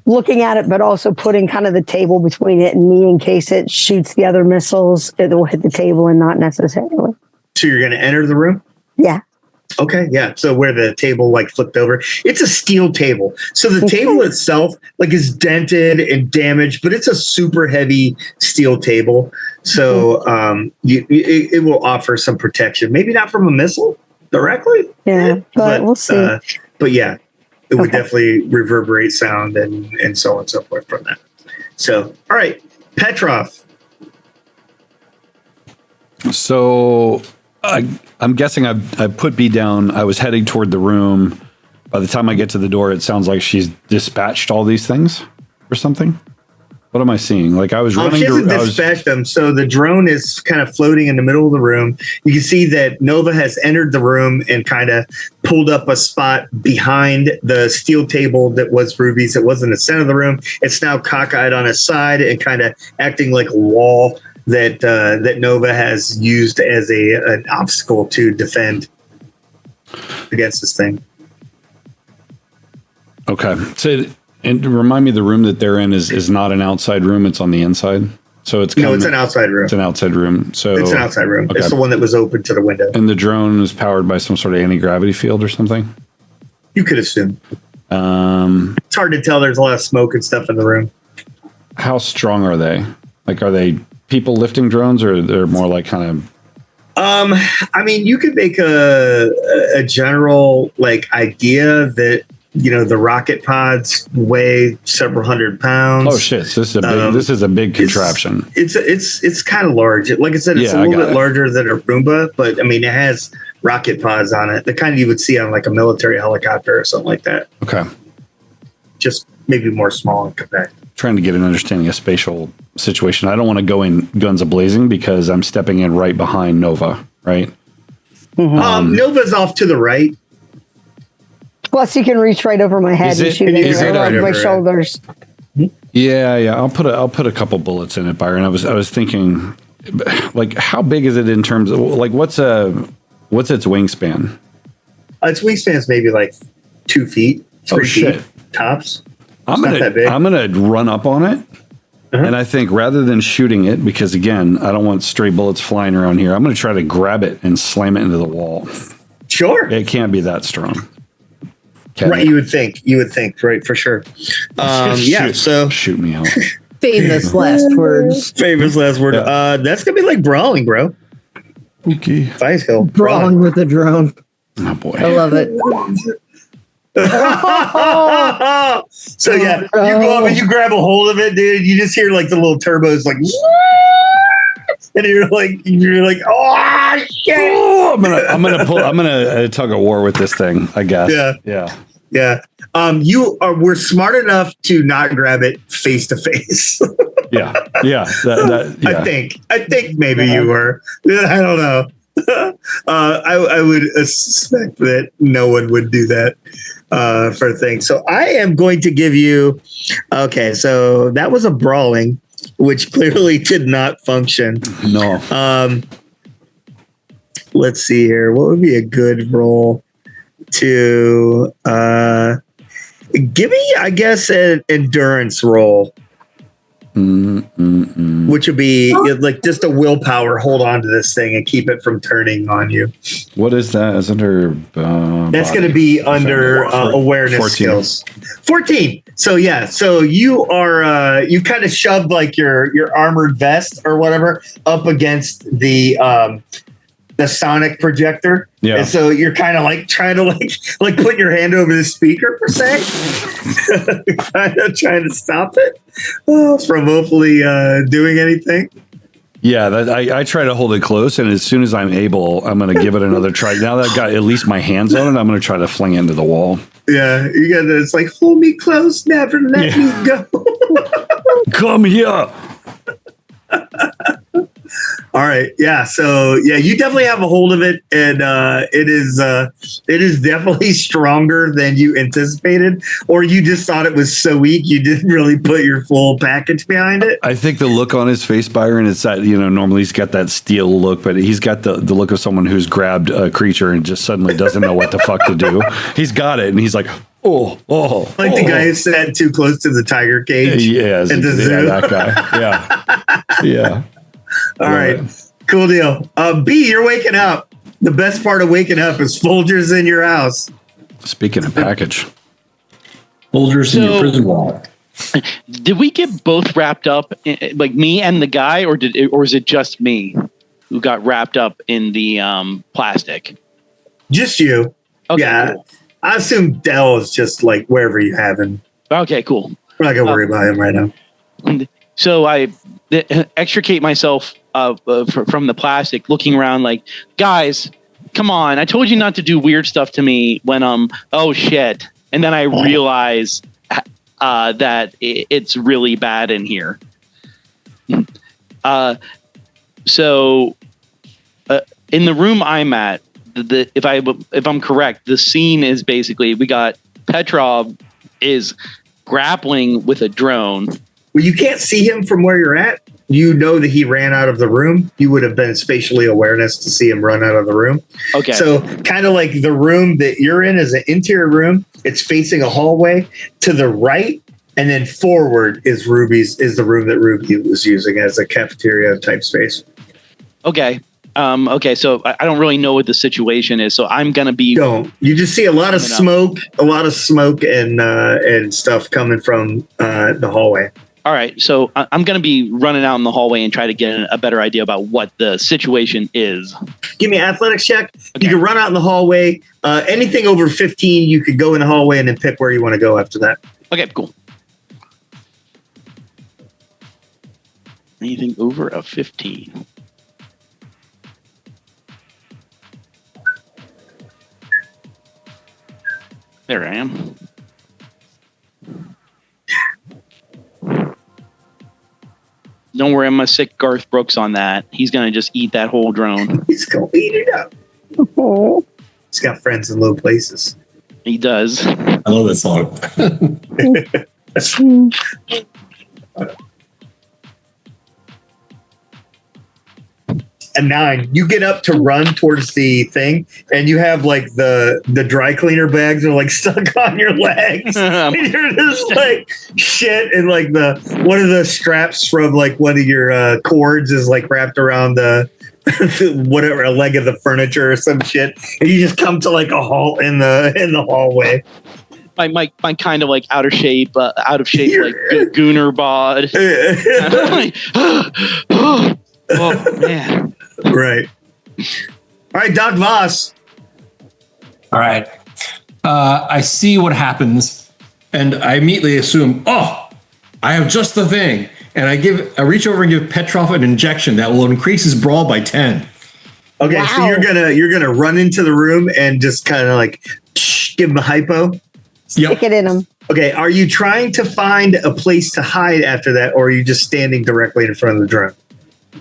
looking at it, but also putting kind of the table between it and me in case it shoots the other missiles. It will hit the table and not necessarily. So you're going to enter the room? Yeah. Okay, yeah. So where the table like flipped over, it's a steel table. So the table itself like is dented and damaged, but it's a super heavy steel table. So it will offer some protection. Maybe not from a missile directly. Yeah, but we'll see. But yeah, it would definitely reverberate sound and so on and so forth from that. So, all right, Petrov. So I'm guessing I've put B down. I was heading toward the room. By the time I get to the door, it sounds like she's dispatched all these things or something. What am I seeing? Like I was running. She hasn't dispatched them. So the drone is kind of floating in the middle of the room. You can see that Nova has entered the room and kind of pulled up a spot behind the steel table that was Ruby's. It was in the center of the room. It's now cockeyed on its side and kind of acting like a wall that Nova has used as an obstacle to defend against this thing. Okay. So, and remind me, the room that they're in is not an outside room. It's on the inside. So it's it's an outside room. It's an outside room. So it's an outside room. Okay. It's the one that was open to the window. And the drone is powered by some sort of anti-gravity field or something? You could assume. It's hard to tell. There's a lot of smoke and stuff in the room. How strong are they? Like, are they people lifting drones, or they're more like kind of? I mean, you could make a general like idea that the rocket pods weigh several hundred pounds. Oh shit! So this is a big contraption. It's kind of large. Like I said, it's a little bit larger than a Roomba, but I mean, it has rocket pods on it, the kind you would see on like a military helicopter or something like that. Okay. Just maybe more small and compact. Trying to get an understanding of spatial situation. I don't want to go in guns a-blazing because I'm stepping in right behind Nova, right? Mm-hmm. Nova's off to the right. Plus, you can reach right over my head and shoot it over my shoulders. Yeah. I'll put a couple bullets in it, Byron. I was thinking, like, how big is it in terms of like what's its wingspan? Its wingspan is maybe like 2 feet, 3 feet tops. I'm gonna run up on it, and I think rather than shooting it, because again, I don't want stray bullets flying around here. I'm gonna try to grab it and slam it into the wall. Sure, it can't be that strong. Right, you would think, right, for sure. So shoot me out. Famous last words. Famous last word. That's gonna be like brawling, bro. Okay. Vice Hill. Brawling with a drone. Oh boy, I love it. So yeah, you go up and you grab a hold of it, dude. You just hear like the little turbos, like, and you're like, oh shit! I'm gonna tug a war with this thing, I guess. Yeah. We're smart enough to not grab it face to face. Yeah. I think maybe you were. I don't know. I would suspect that no one would do that for a thing. So I am going to give you. Okay, so that was a brawling, which clearly did not function. No. Let's see here. What would be a good roll to give me? I guess an endurance roll. Which would be like just a willpower, hold on to this thing and keep it from turning on you. What is that? Is under that's going to be under awareness 14. Skills. 14. So yeah, so you are you kind of shoved like your armored vest or whatever up against the sonic projector. Yeah. And so you're kind of like trying to like put your hand over the speaker per se, kind of trying to stop it from hopefully doing anything. Yeah, I try to hold it close, and as soon as I'm able, I'm going to give it another try. Now that I've got at least my hands on it, I'm going to try to fling it into the wall. Yeah, you got to. It's like, hold me close, never let me go. Come here. All right. Yeah. So yeah, you definitely have a hold of it, and it is definitely stronger than you anticipated, or you just thought it was so weak you didn't really put your full package behind it. I think the look on his face, Byron, it's that, normally he's got that steel look, but he's got the look of someone who's grabbed a creature and just suddenly doesn't know what the fuck to do. He's got it, and he's like, oh. Like the guy who sat too close to the tiger cage. Yeah, at the zoo. that guy. Yeah. Yeah. All right. Cool deal. B, you're waking up. The best part of waking up is Folgers in your house. Speaking of package. Folgers in your prison wall. Did we get both wrapped up, like me and the guy, or is it just me who got wrapped up in the plastic? Just you. Okay, yeah. cool. I assume Dell is just like wherever you have him. Okay, cool. We're not going to worry about him right now. So I extricate myself from the plastic, looking around like, guys, come on. I told you not to do weird stuff to me when, oh shit. And then I realize that it's really bad in here. So in the room I'm at, if I'm correct, the scene is basically we got Petrov is grappling with a drone. Well, you can't see him from where you're at. You know that he ran out of the room. You would have been spatially awareness to see him run out of the room. Okay. So kind of like the room that you're in is an interior room. It's facing a hallway to the right. And then forward is the room that Ruby was using as a cafeteria type space. Okay. Okay. So I don't really know what the situation is. So I'm going to be. You just see a lot of smoke and stuff coming from the hallway. All right. So I'm going to be running out in the hallway and try to get a better idea about what the situation is. Give me an athletics check. Okay. You can run out in the hallway. Anything over 15, you could go in the hallway and then pick where you want to go after that. Okay, cool. Anything over a 15. There I am. Don't worry, I'm going to sick Garth Brooks on that. He's going to just eat that whole drone. He's going to eat it up. He's got friends in low places. He does. I love that song. A 9. You get up to run towards the thing, and you have like the dry cleaner bags are like stuck on your legs. And you're just like shit, and like one of the straps from like one of your cords is like wrapped around the whatever, a leg of the furniture or some shit, and you just come to like a halt in the hallway. My kind of like out of shape like gooner bod. Oh man. Right. All right, Doc Voss. All right. I see what happens, and I immediately assume, I have just the thing. And I reach over and give Petrov an injection that will increase his brawl by 10. Okay, wow. So you're gonna run into the room and just kind of like give him a hypo. Stick it in him. Okay, are you trying to find a place to hide after that, or are you just standing directly in front of the drone?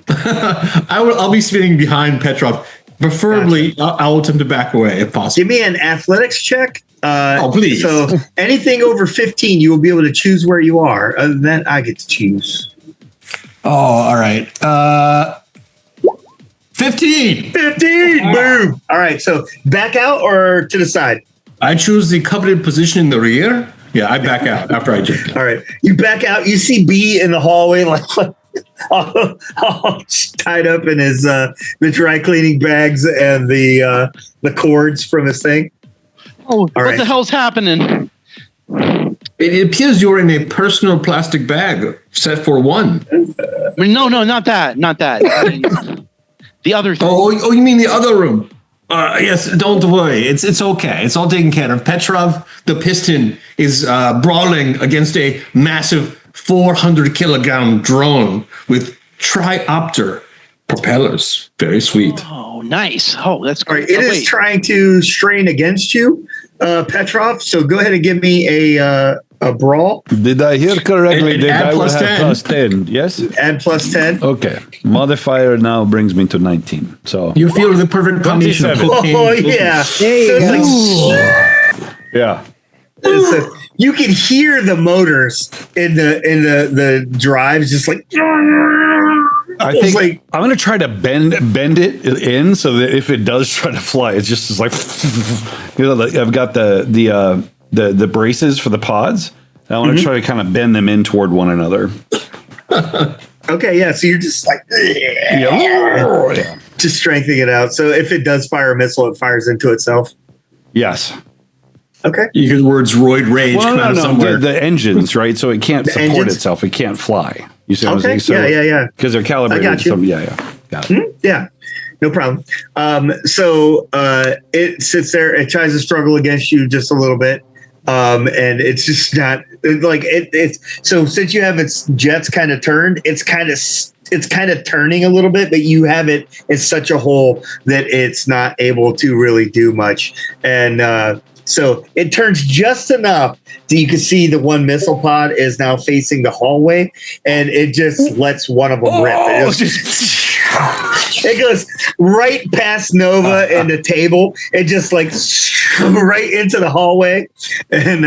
I'll be sitting behind Petrov. Preferably, gotcha. I'll attempt to back away if possible. Give me an athletics check. Please. So anything over 15, you will be able to choose where you are. Other than that, I get to choose. Oh, all right. 15. 15. Boom. All right. So back out or to the side? I choose the coveted position in the rear. Yeah, I back out after I jump. All right. You back out. You see B in the hallway, like all tied up in his the dry cleaning bags and the cords from his thing. Oh, what the hell's happening? It appears you're in a personal plastic bag set for one. No, not that. Not that. The other thing. Oh, you mean the other room? Yes, don't worry. It's okay. It's all taken care of. Petrov, the piston, is brawling against a massive 400-kilogram drone with triopter propellers. Very sweet. Oh, nice. Oh, that's great. Right, it is trying to strain against you, Petrov. So go ahead and give me a A brawl? Did I hear correctly And that add I will plus have 10. plus 10? Yes? Add plus 10. Okay. Modifier now brings me to 19. So, You feel the perfect combination of 27. cocaine. Oh, and focus. yeah. There you So go. it's like, yeah. you can hear the motors in the drives just like. I It's think like- I'm going to try to bend it in so that if it does try to fly, it's just like, like I've got the braces for the pods. I want to try to kind of bend them in toward one another. Okay, yeah. So you're just like, Yeah. just strengthening it out. So if it does fire a missile, it fires into itself. Yes. Okay. You hear the words roid rage Well, come out of no, somewhere. the engines, right? So it can't support engines? itself. It can't fly. You see what Okay. I'm saying? So, Yeah. Because they're calibrated. I got you. Got it. Yeah. No problem. So it sits there. It tries to struggle against you just a little bit. And it's just not like it's so since you have its jets kind of turned, it's kind of turning a little bit, but you have it in such a hole that it's not able to really do much. And so it turns just enough that you can see the one missile pod is now facing the hallway, and it just lets one of them rip. It goes right past Nova and the table. It just like right into the hallway, and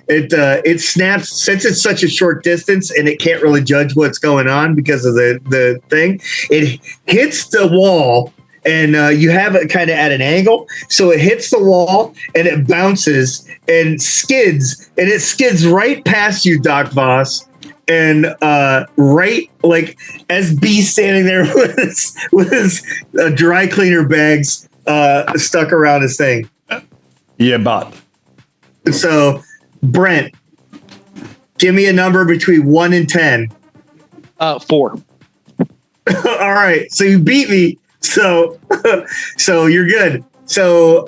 it snaps. Since it's such a short distance and it can't really judge what's going on because of the thing, it hits the wall. And you have it kind of at an angle. So it hits the wall and it bounces and skids. And it skids right past you, Doc Voss. And right, like, as B's standing there with his dry cleaner bags stuck around his thing. Yeah, but. So, Brent, give me a number between 1 and 10. 4. All right. So you beat me. So you're good. So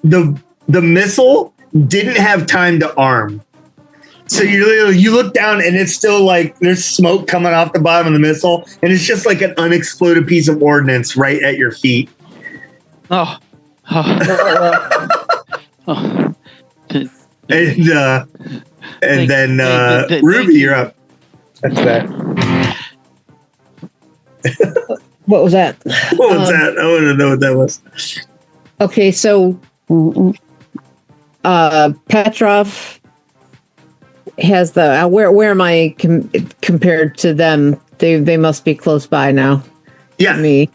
the missile didn't have time to arm. So you look down and it's still like there's smoke coming off the bottom of the missile, and it's just like an unexploded piece of ordnance right at your feet. Oh. And then Ruby, you're up. That's that. What was that? What was that? I want to know what that was. Okay, so Petrov has the where am I compared to them? They must be close by now. Yeah. Me.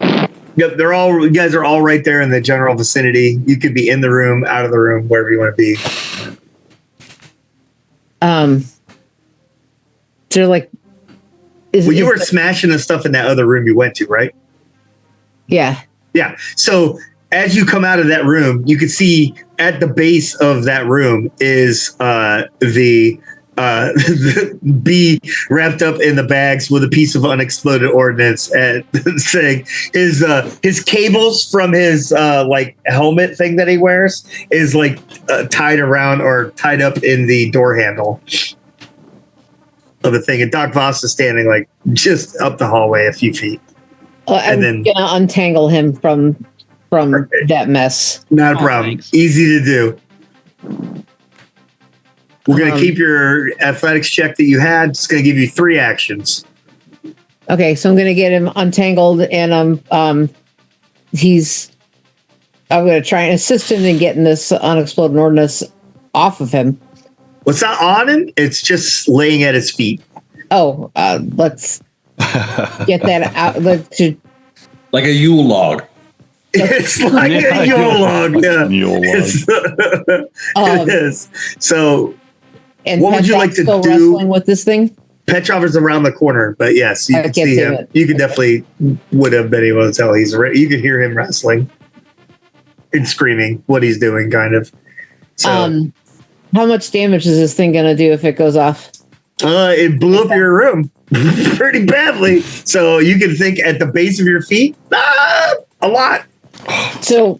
Yep, you guys are all right there in the general vicinity. You could be in the room, out of the room, wherever you want to be. So like, you were smashing the stuff in that other room you went to, right? Yeah. Yeah. So as you come out of that room, you can see at the base of that room is the B wrapped up in the bags with a piece of unexploded ordnance, and saying his cables from his like helmet thing that he wears is like tied around or tied up in the door handle of the thing. And Doc Voss is standing like just up the hallway a few feet. I'm gonna untangle him from that mess. Not a problem. Thanks. Easy to do. We're going to keep your athletics check that you had. It's going to give you 3 actions. Okay, so I'm gonna get him untangled, and I'm gonna try and assist him in getting this unexploded ordnance off of him. Well, it's not on him. It's just laying at his feet. Oh, let's get that out. Like a Yule log. It's like a Yule log. Yeah. Yule log. It is. So And what would you like to still do? wrestling with this thing? Petrov is around the corner, but yes, you I can can't see see him. it. You could definitely would have been able to tell you could hear him wrestling and screaming what he's doing, kind of. So How much damage is this thing gonna do if it goes off? it blew up your room pretty badly. So you can think at the base of your feet, a lot. So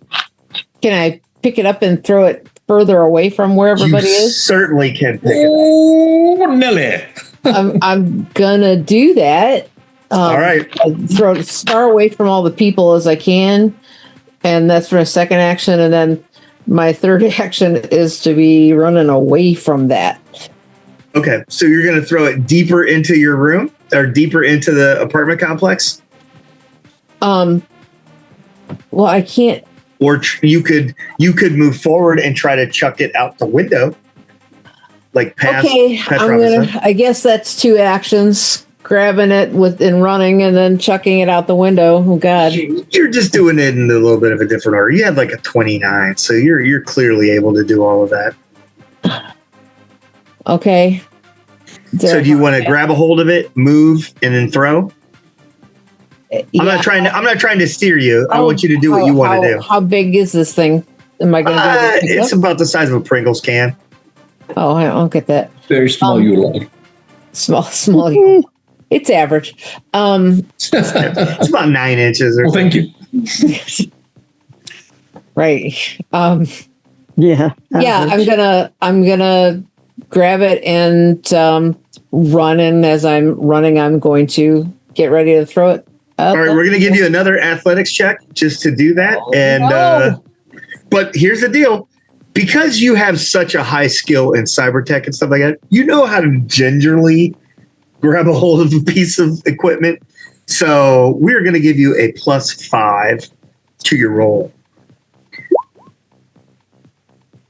can I pick it up and throw it further away from where everybody you is? Certainly can pick it up. Oh, Nelly. I'm gonna do that. All right. Throw it as far away from all the people as I can, and that's for a second action. And then my third action is to be running away from that. Okay, so you're going to throw it deeper into your room or deeper into the apartment complex? Well, I can't. Or you could move forward and try to chuck it out the window, like past. Okay, Petrov. I guess that's 2 actions: grabbing it and running, and then chucking it out the window. Oh God! You're just doing it in a little bit of a different order. You have like a 29, so you're clearly able to do all of that. Okay. So do you want to grab a hold of it, move, and then throw? I'm not trying to steer you. I want you to do what you want to do. How big is this thing? Am I going to? It's about the size of a Pringles can. Oh, I don't get that. Very small U-log. Small. It's average. It's about 9 inches. Well, thank you. Right. Yeah. Yeah. I'm gonna grab it and run. And as I'm running, I'm going to get ready to throw it. All right, we're going to give you another athletics check just to do that. But here's the deal. Because you have such a high skill in cyber tech and stuff like that, you know how to gingerly grab a hold of a piece of equipment. So we're going to give you a +5 to your roll.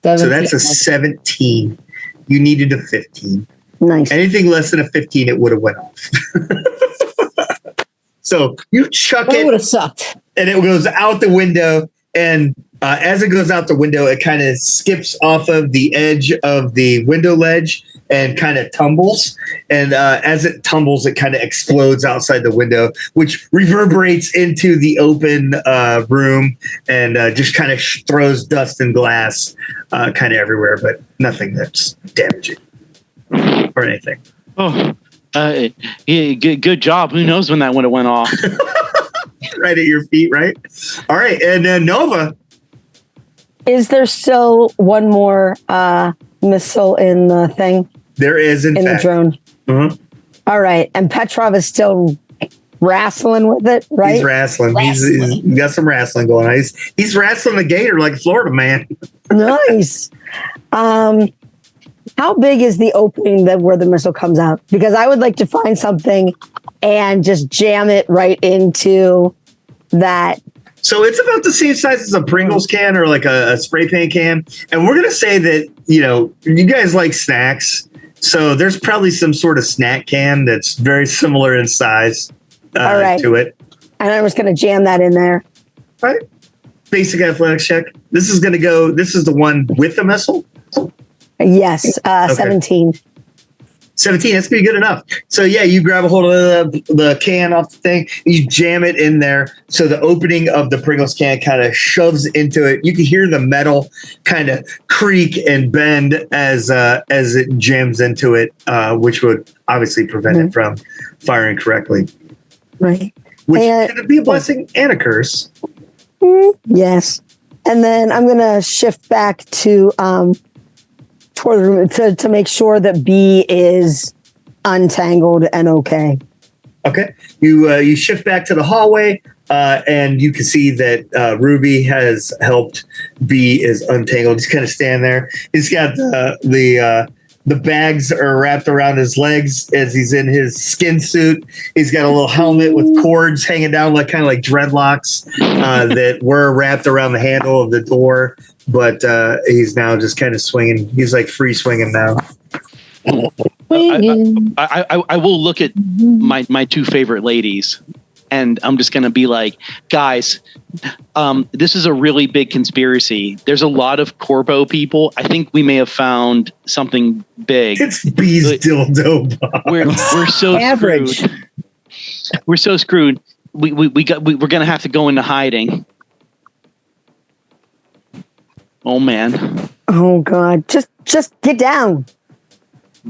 So that's a 17. You needed a 15. Nice. Anything less than a 15, it would have went off. So you chuck it. It would have sucked. And it goes out the window. And as it goes out the window, it kind of skips off of the edge of the window ledge and kind of tumbles. And as it tumbles, it kind of explodes outside the window, which reverberates into the open room and just kind of throws dust and glass kind of everywhere, but nothing that's damaging or anything. Oh, yeah, good job. Who knows when that would have went off? Right at your feet, right? All right, and then Nova. Is there still one more missile in the thing? There is, in fact. The drone. Mm-hmm. All right, and Petrov is still wrestling with it, right? He's wrestling. He's got some wrestling going on. He's wrestling the gator like a Florida man. Nice. How big is the opening where the missile comes out? Because I would like to find something and just jam it right into that. So it's about the same size as a Pringles can or like a spray paint can. And we're going to say that, you guys like snacks. So there's probably some sort of snack can that's very similar in size to it. And I'm just going to jam that in there. All right. Basic athletics check. This is the one with the missile? Yes, 17. 17, that's going to be good enough. So, yeah, you grab a hold of the can off the thing, you jam it in there. So the opening of the Pringles can kind of shoves into it. You can hear the metal kind of creak and bend as it jams into it, which would obviously prevent it from firing correctly. Right. Which could be a blessing and a curse. Yes. And then I'm going to shift back to toward the room to make sure that B is untangled and okay. Okay. You shift back to the hallway, and you can see that Ruby has helped B is untangled. He's kind of standing there. He's got the bags are wrapped around his legs as he's in his skin suit. He's got a little helmet with cords hanging down kind of like dreadlocks that were wrapped around the handle of the door. But he's now just kind of swinging. He's like free swinging now. I will look at my 2 favorite ladies, and I'm just going to be like, guys, this is a really big conspiracy. There's a lot of Corpo people. I think we may have found something big. It's B's dildo box. We're so average. Screwed. We're so screwed. We're going to have to go into hiding. Oh man. Oh God. Just get down.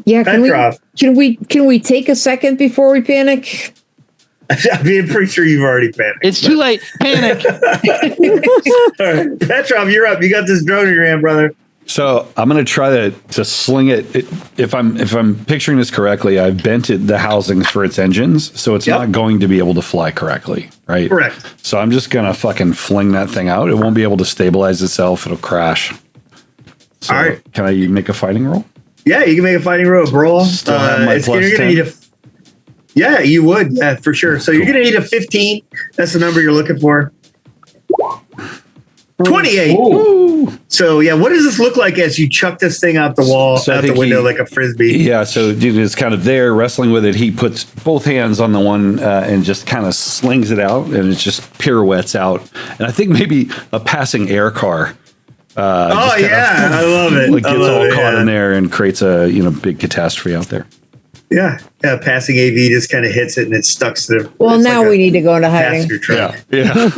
Yeah, can we take a second before we panic? I'm pretty sure you've already panicked. It's too late. Panic. All right. Petrov, you're up. You got this drone in your hand, brother. So I'm going to try to sling it. If I'm picturing this correctly, I've bent the housings for its engines, so it's not going to be able to fly correctly, right? Correct. So I'm just going to fucking fling that thing out. It won't be able to stabilize itself. It'll crash. So all right. Can I make a fighting roll? Yeah, you can make a fighting row brawl. Still have my plus you're gonna 10. need yeah, you would. Yeah, for sure. So you're gonna need a 15. That's the number you're looking for. 28. Ooh. So yeah, what does this look like as you chuck this thing out the wall, So I out the think window like a frisbee? Yeah, so dude is kind of there wrestling with it. He puts both hands on the one and just kind of slings it out, and it just pirouettes out. And I think maybe a passing air car. Oh yeah, I love it. Like I gets love all it, caught yeah. in there and creates a big catastrophe out there. Yeah, passing AV just kind of hits it and it stuck to the. Well, it's now like a we need to go into hiding. passenger truck. Yeah.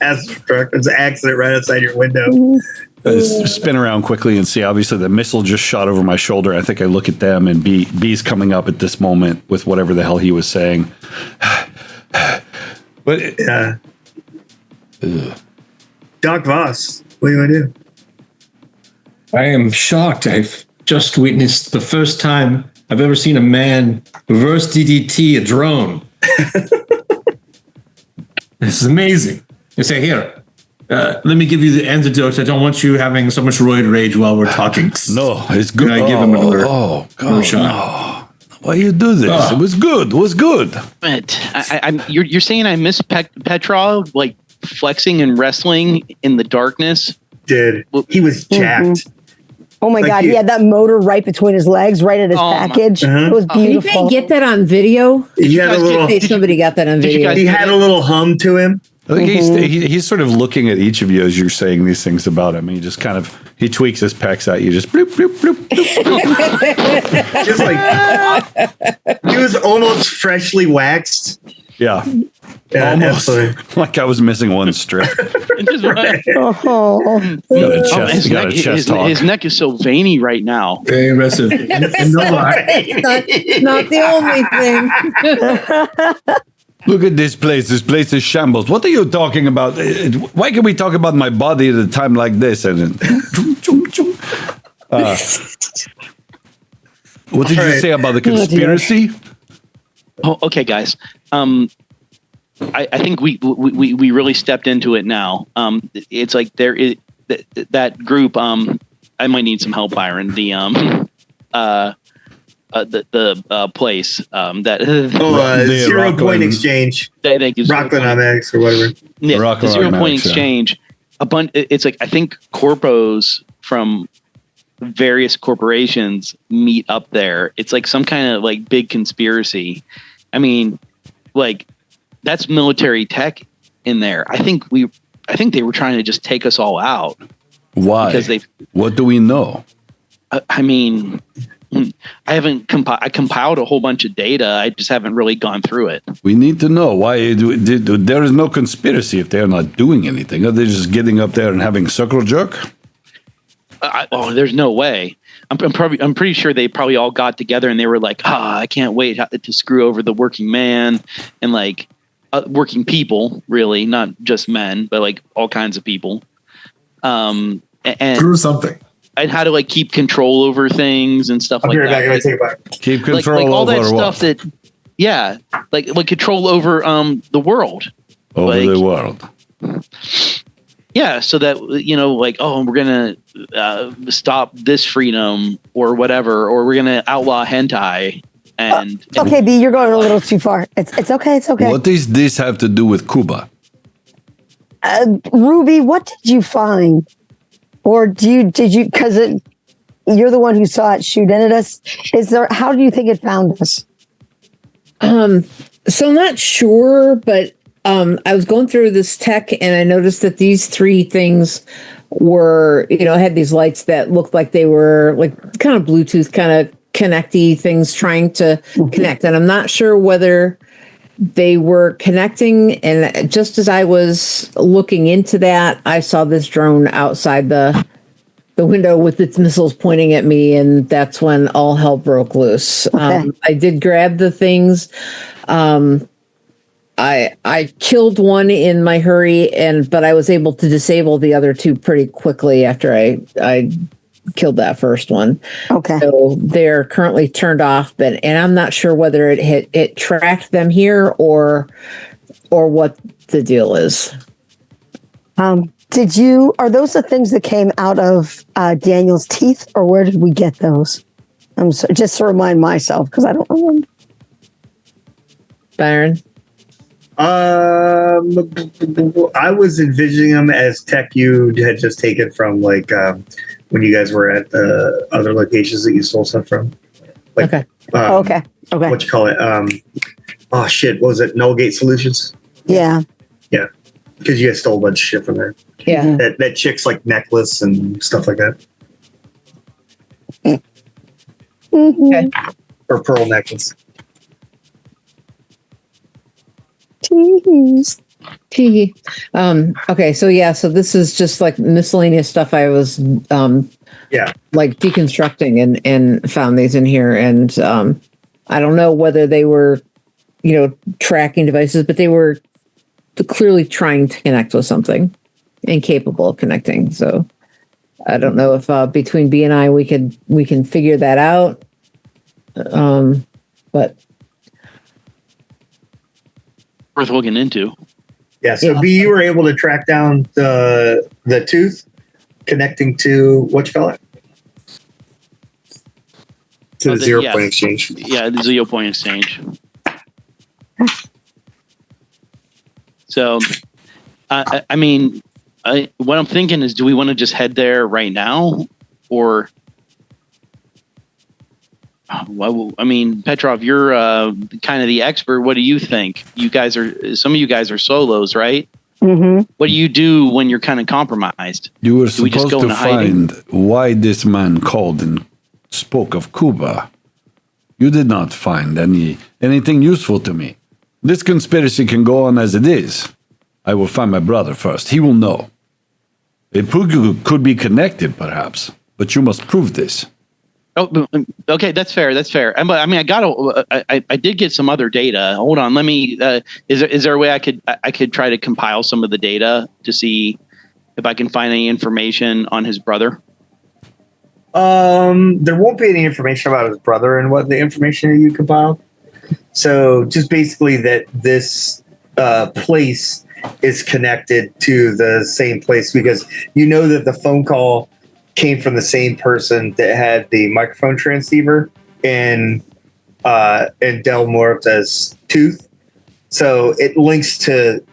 Passenger truck. There's an accident right outside your window. Spin around quickly and see. Obviously, the missile just shot over my shoulder. I think I look at them, and B's coming up at this moment with whatever the hell he was saying. But Yeah. Doc Voss, what do you want to do? I am shocked. I've just witnessed the first time I've ever seen a man reverse DDT a drone. This is amazing. They say, here, let me give you the antidote. I don't want you having so much roid rage while we're talking. no, it's good. Can I give him another, God, another shot? no. Why you do this? Ah. It was good. It was good. But you're saying I miss Petrov like flexing and wrestling in the darkness? Did he was jacked? Oh my Like God, you- he had that motor right between his legs, right at his Oh my- package. Uh-huh. It was Did beautiful. anybody get that on video? He had a guys little. Hey, somebody got that on Did you video. guys- He had a little hum to him. I think he's sort of looking at each of you as you're saying these things about him. He just kind of tweaks his pecs at you, just bloop bloop bloop. bloop. Just like he was almost freshly waxed. Yeah, Yeah, almost absolutely. like I was missing one strip. Oh, You got a chest, his, you got a neck, chest hog. his neck is so veiny right now. Very aggressive. And no, It's not the only thing. Look at this place. This place is shambles. What are you talking about? Why can we talk about my body at a time like this? And what did you Alright. say about the conspiracy? Oh, okay, guys. I think we really stepped into it now. It's like there is that group. I might need some help, Byron. The place that The 0 point Rockland- exchange, thank you, Rockland Amex or whatever. Yeah, the Rockland 0 point Automatics, yeah. exchange. It's like I think corpos from various corporations meet up there. It's like some kind of like big conspiracy. I mean, like that's military tech in there. I think they were trying to just take us all out. Why? Because what do we know? I mean, I haven't I compiled a whole bunch of data. I just haven't really gone through it. We need to know why there is no conspiracy if they're not doing anything. Are they just getting up there and having circle jerk? There's no way. I'm pretty sure they probably all got together and they were like, I can't wait to screw over the working man and like working people, really, not just men, but like all kinds of people. And through something. I'd had to like keep control over things and stuff I'll like be right back. I'm that. gonna take it back. Keep Like control all that over stuff what? that, yeah, like control over the world. Over like- the world. Yeah, so that like, we're gonna stop this freedom or whatever, or we're gonna outlaw hentai. And okay, B, you're going a little too far. It's okay. It's okay. What does this have to do with Cuba? Ruby, what did you find? Or did you, because you're the one who saw it shoot in at us. How do you think it found us? So I'm not sure, but I was going through this tech and I noticed that these three things were, had these lights that looked like they were like kind of Bluetooth kind of connecty things trying to connect. And I'm not sure whether they were connecting. And just as I was looking into that, I saw this drone outside the window with its missiles pointing at me. And that's when all hell broke loose. Okay. I did grab the things. I killed one in my hurry, but I was able to disable the other two pretty quickly after I killed that first one. Okay. So they're currently turned off, and I'm not sure whether it tracked them here or what the deal is. Are those the things that came out of Daniel's teeth, or where did we get those? Just to remind myself, because I don't remember. Byron? I was envisioning them as tech you had just taken from, like, when you guys were at the other locations that you stole stuff from. Like, Okay. Okay. What you call it? Oh, shit. What was it? Nullgate Solutions? Yeah. Yeah. Because you guys stole a bunch of shit from there. Yeah. That chick's, like, necklace and stuff like that. Okay. Or pearl necklace. Jeez. Tee. Okay, so this is just like miscellaneous stuff I was like deconstructing and found these in here, and I don't know whether they were tracking devices, but they were clearly trying to connect with something and capable of connecting. So I don't know if between B and I we can figure that out, but worth looking into. Yeah, so B, you were able to track down the tooth connecting to what you call it? To the 0 point exchange. Yeah, the 0 point exchange. So, I mean, what I'm thinking is, do we want to just head there right now, or? Well, I mean, Petrov, you're kind of the expert. What do you think? Some of you guys are solos, right? Mm-hmm. What do you do when you're kind of compromised? You were Do we just supposed go to into hiding? find why this man called and spoke of Cuba. You did not find anything useful to me. This conspiracy can go on as it is. I will find my brother first. He will know. It could be connected, perhaps, but you must prove this. Oh, okay, that's fair. That's fair. I mean, I did get some other data. Hold on, let me. Is there a way I could try to compile some of the data to see if I can find any information on his brother? There won't be any information about his brother and what the information that you compiled. So just basically that this place is connected to the same place, because you know that the phone call came from the same person that had the microphone transceiver in Del Muerta's tooth. So it links to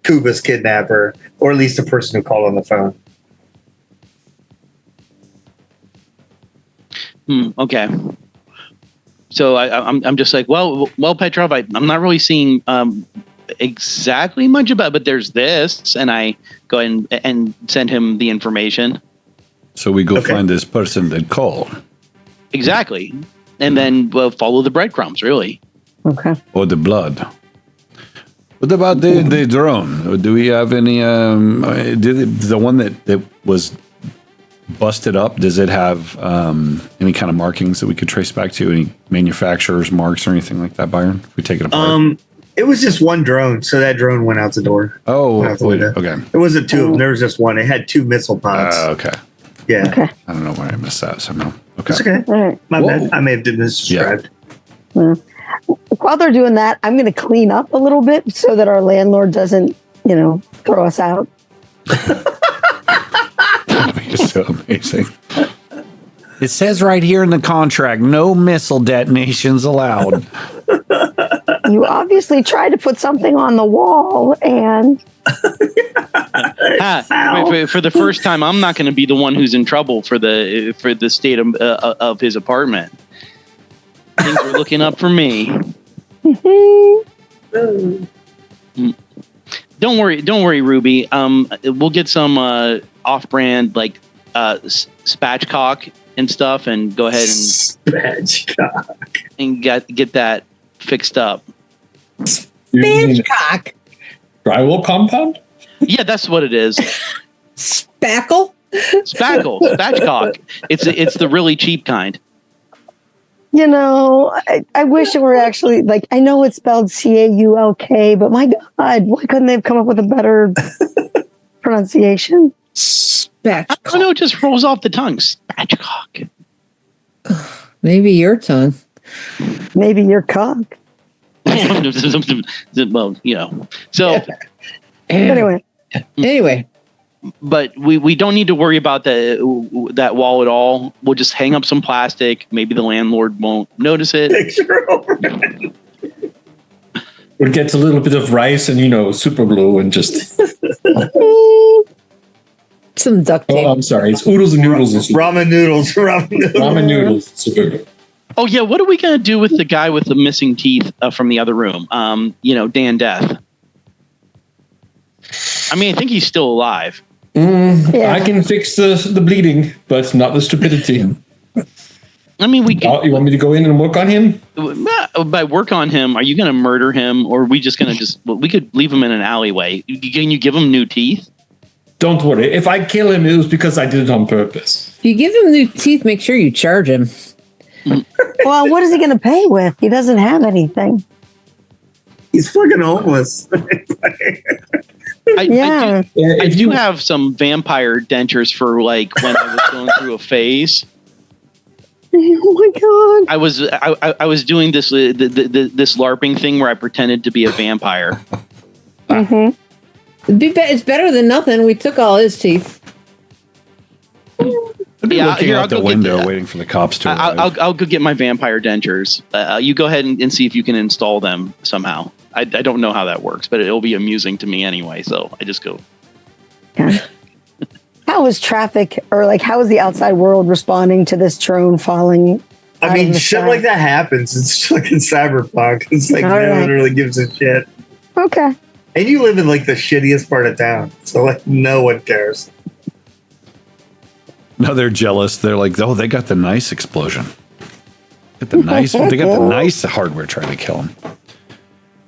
Cuba's kidnapper, or at least the person who called on the phone. Okay. So I'm just like, well, Petrov, I'm not really seeing exactly much about it, but there's this, and I go ahead and send him the information. So we go find this person that called. Exactly. And then follow the breadcrumbs, really. Okay. Or the blood. What about the drone? Do we have any, the one that was busted up, does it have any kind of markings that we could trace back to? Any manufacturer's marks or anything like that, Byron? If we take it apart? It was just one drone, so that drone went out the door. Oh, wait, okay. It wasn't two of them. There was just one. It had two missile pods. Okay. Yeah. Okay. I don't know why I missed that somehow. Okay. It's okay. All right. My bad. I may have misdescribed. Yeah. While they're doing that, I'm going to clean up a little bit so that our landlord doesn't, throw us out. It's so amazing. It says right here in the contract, no missile detonations allowed. You obviously tried to put something on the wall, and for the first time, I'm not going to be the one who's in trouble for the state of his apartment. Things are looking up for me. Don't worry, Ruby. We'll get some off-brand like spatchcock and stuff, and go ahead and get that fixed up. Spatchcock. Drywall compound? Yeah, that's what it is. Spackle? Spatchcock. It's the really cheap kind. I wish it were actually like, I know it's spelled Caulk, but my God, why couldn't they have come up with a better pronunciation? Spatchcock. I don't know, it just rolls off the tongue. Spatchcock. Maybe your tongue. Maybe your cock. Well, So Anyway. But we don't need to worry about that wall at all. We'll just hang up some plastic. Maybe the landlord won't notice it. Picture over it. We'll get a little bit of rice and super glue and just. Some duct tape. Oh, I'm sorry. It's oodles and noodles. Ramen noodles. Ramen noodles. Super glue. Oh yeah, what are we gonna do with the guy with the missing teeth from the other room? Dan Death. I mean, I think he's still alive. I can fix the bleeding, but not the stupidity. I mean, we can. You want me to go in and work on him? By work on him, are you going to murder him, or are we just going to we could leave him in an alleyway? Can you give him new teeth? Don't worry. If I kill him, it was because I did it on purpose. If you give him new teeth, make sure you charge him. Well, what is he going to pay with? He doesn't have anything. He's fucking homeless. I do have some vampire dentures for like when I was going through a phase. Oh my god! I was doing this this LARPing thing where I pretended to be a vampire. Mm-hmm. It's better than nothing. We took all his teeth. I'd be looking out the window waiting for the cops to arrive. I'll go get my vampire dentures. You go ahead and see if you can install them somehow. I don't know how that works, but it'll be amusing to me anyway. So I just go. Yeah. How is traffic, or like how is the outside world responding to this drone falling? I mean, shit like that happens. It's fucking Cyberpunk. It's like no one really gives a shit. Okay. And you live in like the shittiest part of town, so like no one cares. No, they're jealous. They're like, oh, they got the nice explosion. They got the nice hardware trying to kill them.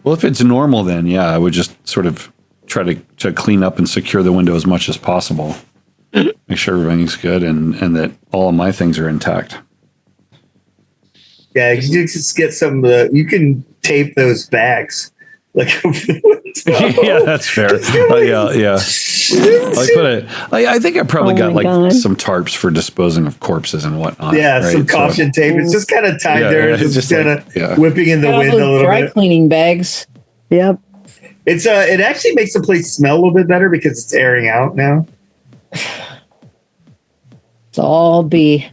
Well, if it's normal, then yeah, I would just sort of try to clean up and secure the window as much as possible. Make sure everything's good and that all of my things are intact. Yeah, you just get some. You can tape those bags. Like, yeah, that's fair. Yeah. I think I probably got some tarps for disposing of corpses and whatnot. Yeah, right? Some caution tape. It's just kind of tied there, just kind of whipping in the wind a little dry bit. Cleaning bags. Yep. It's it actually makes the place smell a little bit better because it's airing out now. It's all B.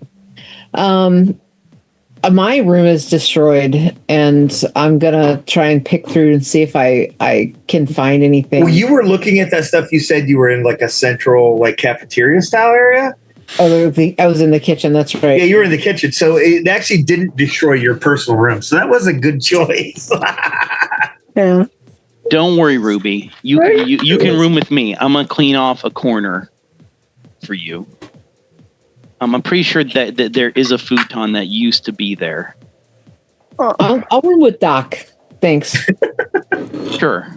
My room is destroyed, and I'm gonna try and pick through and see if I can find anything. Well, you were looking at that stuff. You said you were in like a central like cafeteria style area. Oh, I was in the kitchen. That's right. Yeah, you were in the kitchen, so it actually didn't destroy your personal room. So that was a good choice. Yeah. Don't worry, Ruby. You can room with me. I'm gonna clean off a corner for you. I'm pretty sure that there is a futon that used to be there. I'll room with Doc. Thanks. Sure.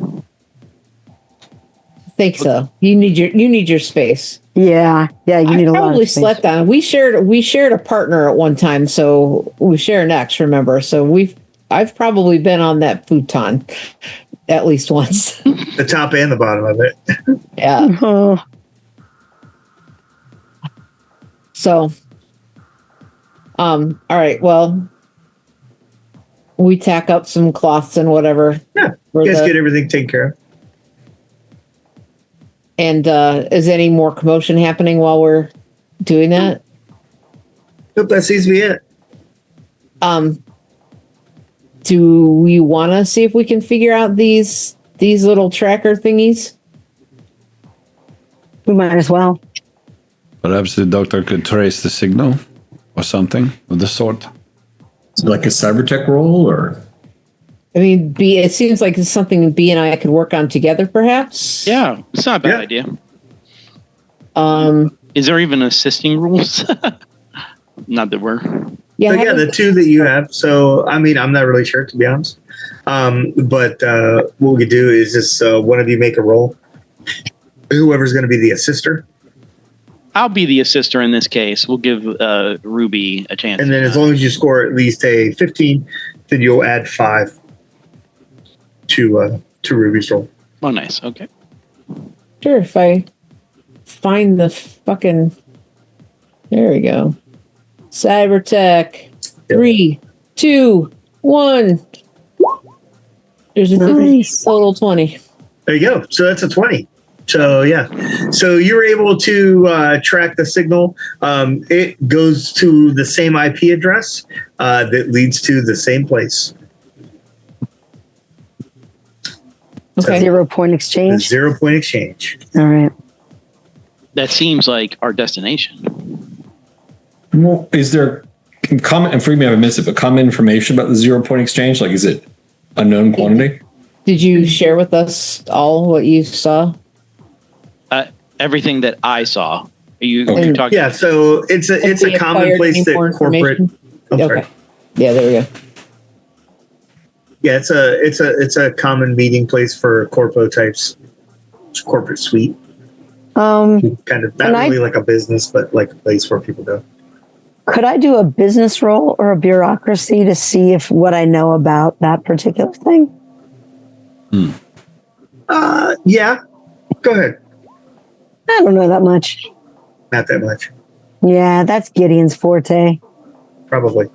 Think so. You need your space. Yeah. You need a lot. Probably slept on. We shared a partner at one time, so we share an ex. Remember? So I've probably been on that futon at least once. The top and the bottom of it. Yeah. Oh. So, all right. Well, we tack up some cloths and whatever. Yeah, you guys get everything taken care of. And is any more commotion happening while we're doing that? Nope, that seems to be it. Do we want to see if we can figure out these little tracker thingies? We might as well. Perhaps the doctor could trace the signal or something of the sort. Is it like a cybertech role, or? I mean, it seems like it's something B and I could work on together, perhaps. Yeah, it's not a bad idea. Is there even assisting rules? Not that we're. Yeah, the two that you have. So, I mean, I'm not really sure, to be honest. But what we could do is just one of you make a roll. Whoever's going to be the assister. I'll be the assister in this case. We'll give Ruby a chance. And then as long as you score at least a 15, then you'll add 5 to Ruby's roll. Oh, nice. Okay. Sure, if I find the fucking... There we go. Cybertech. 3, 2, 1. There's a total 20. There you go. So that's a 20. So, yeah. So you're able to track the signal. It goes to the same IP address that leads to the same place. Okay. 0 point exchange. 0 point exchange. All right. That seems like our destination. Well, is there common, and forgive me if I missed it, but common information about the 0 point exchange? Like, is it unknown quantity? Did you share with us all what you saw? Everything that I saw. Are you Okay. talking? Yeah, so it's a common place that corporate. I'm sorry. Okay. Yeah, there we go. Yeah, it's a common meeting place for corpo types. Corporate suite, kind of not really like a business, but like a place where people go. Could I do a business roll or a bureaucracy to see if what I know about that particular thing? Yeah, go ahead. I don't know that much. Not that much, Yeah, that's Gideon's forte. probably.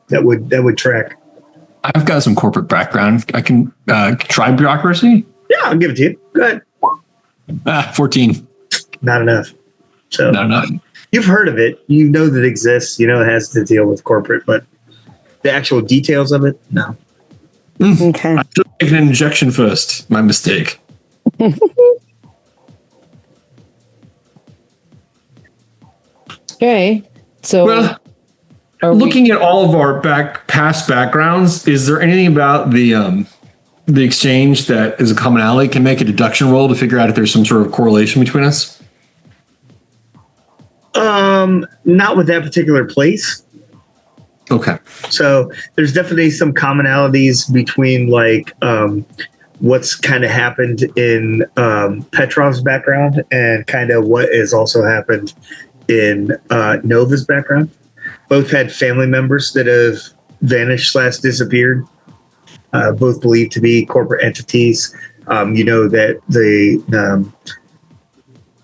That would track. I've got some corporate background. I can try bureaucracy. Yeah, I'll give it to you. Go ahead. 14. Not enough. So No. you've heard of it. You know that it exists. You know it has to deal with corporate, but the actual details of it, no. Okay. I should have taken an injection first. My mistake. Okay. So Well, are we- looking at all of our past backgrounds, is there anything about the exchange that is a commonality? Can make a deduction roll to figure out if there's some sort of correlation between us? Not with that particular place. Okay. So there's definitely some commonalities between like what's kind of happened in Petrov's background and kind of what has also happened in Nova's background. Both had family members that have vanished / disappeared. Both believed to be corporate entities. You know that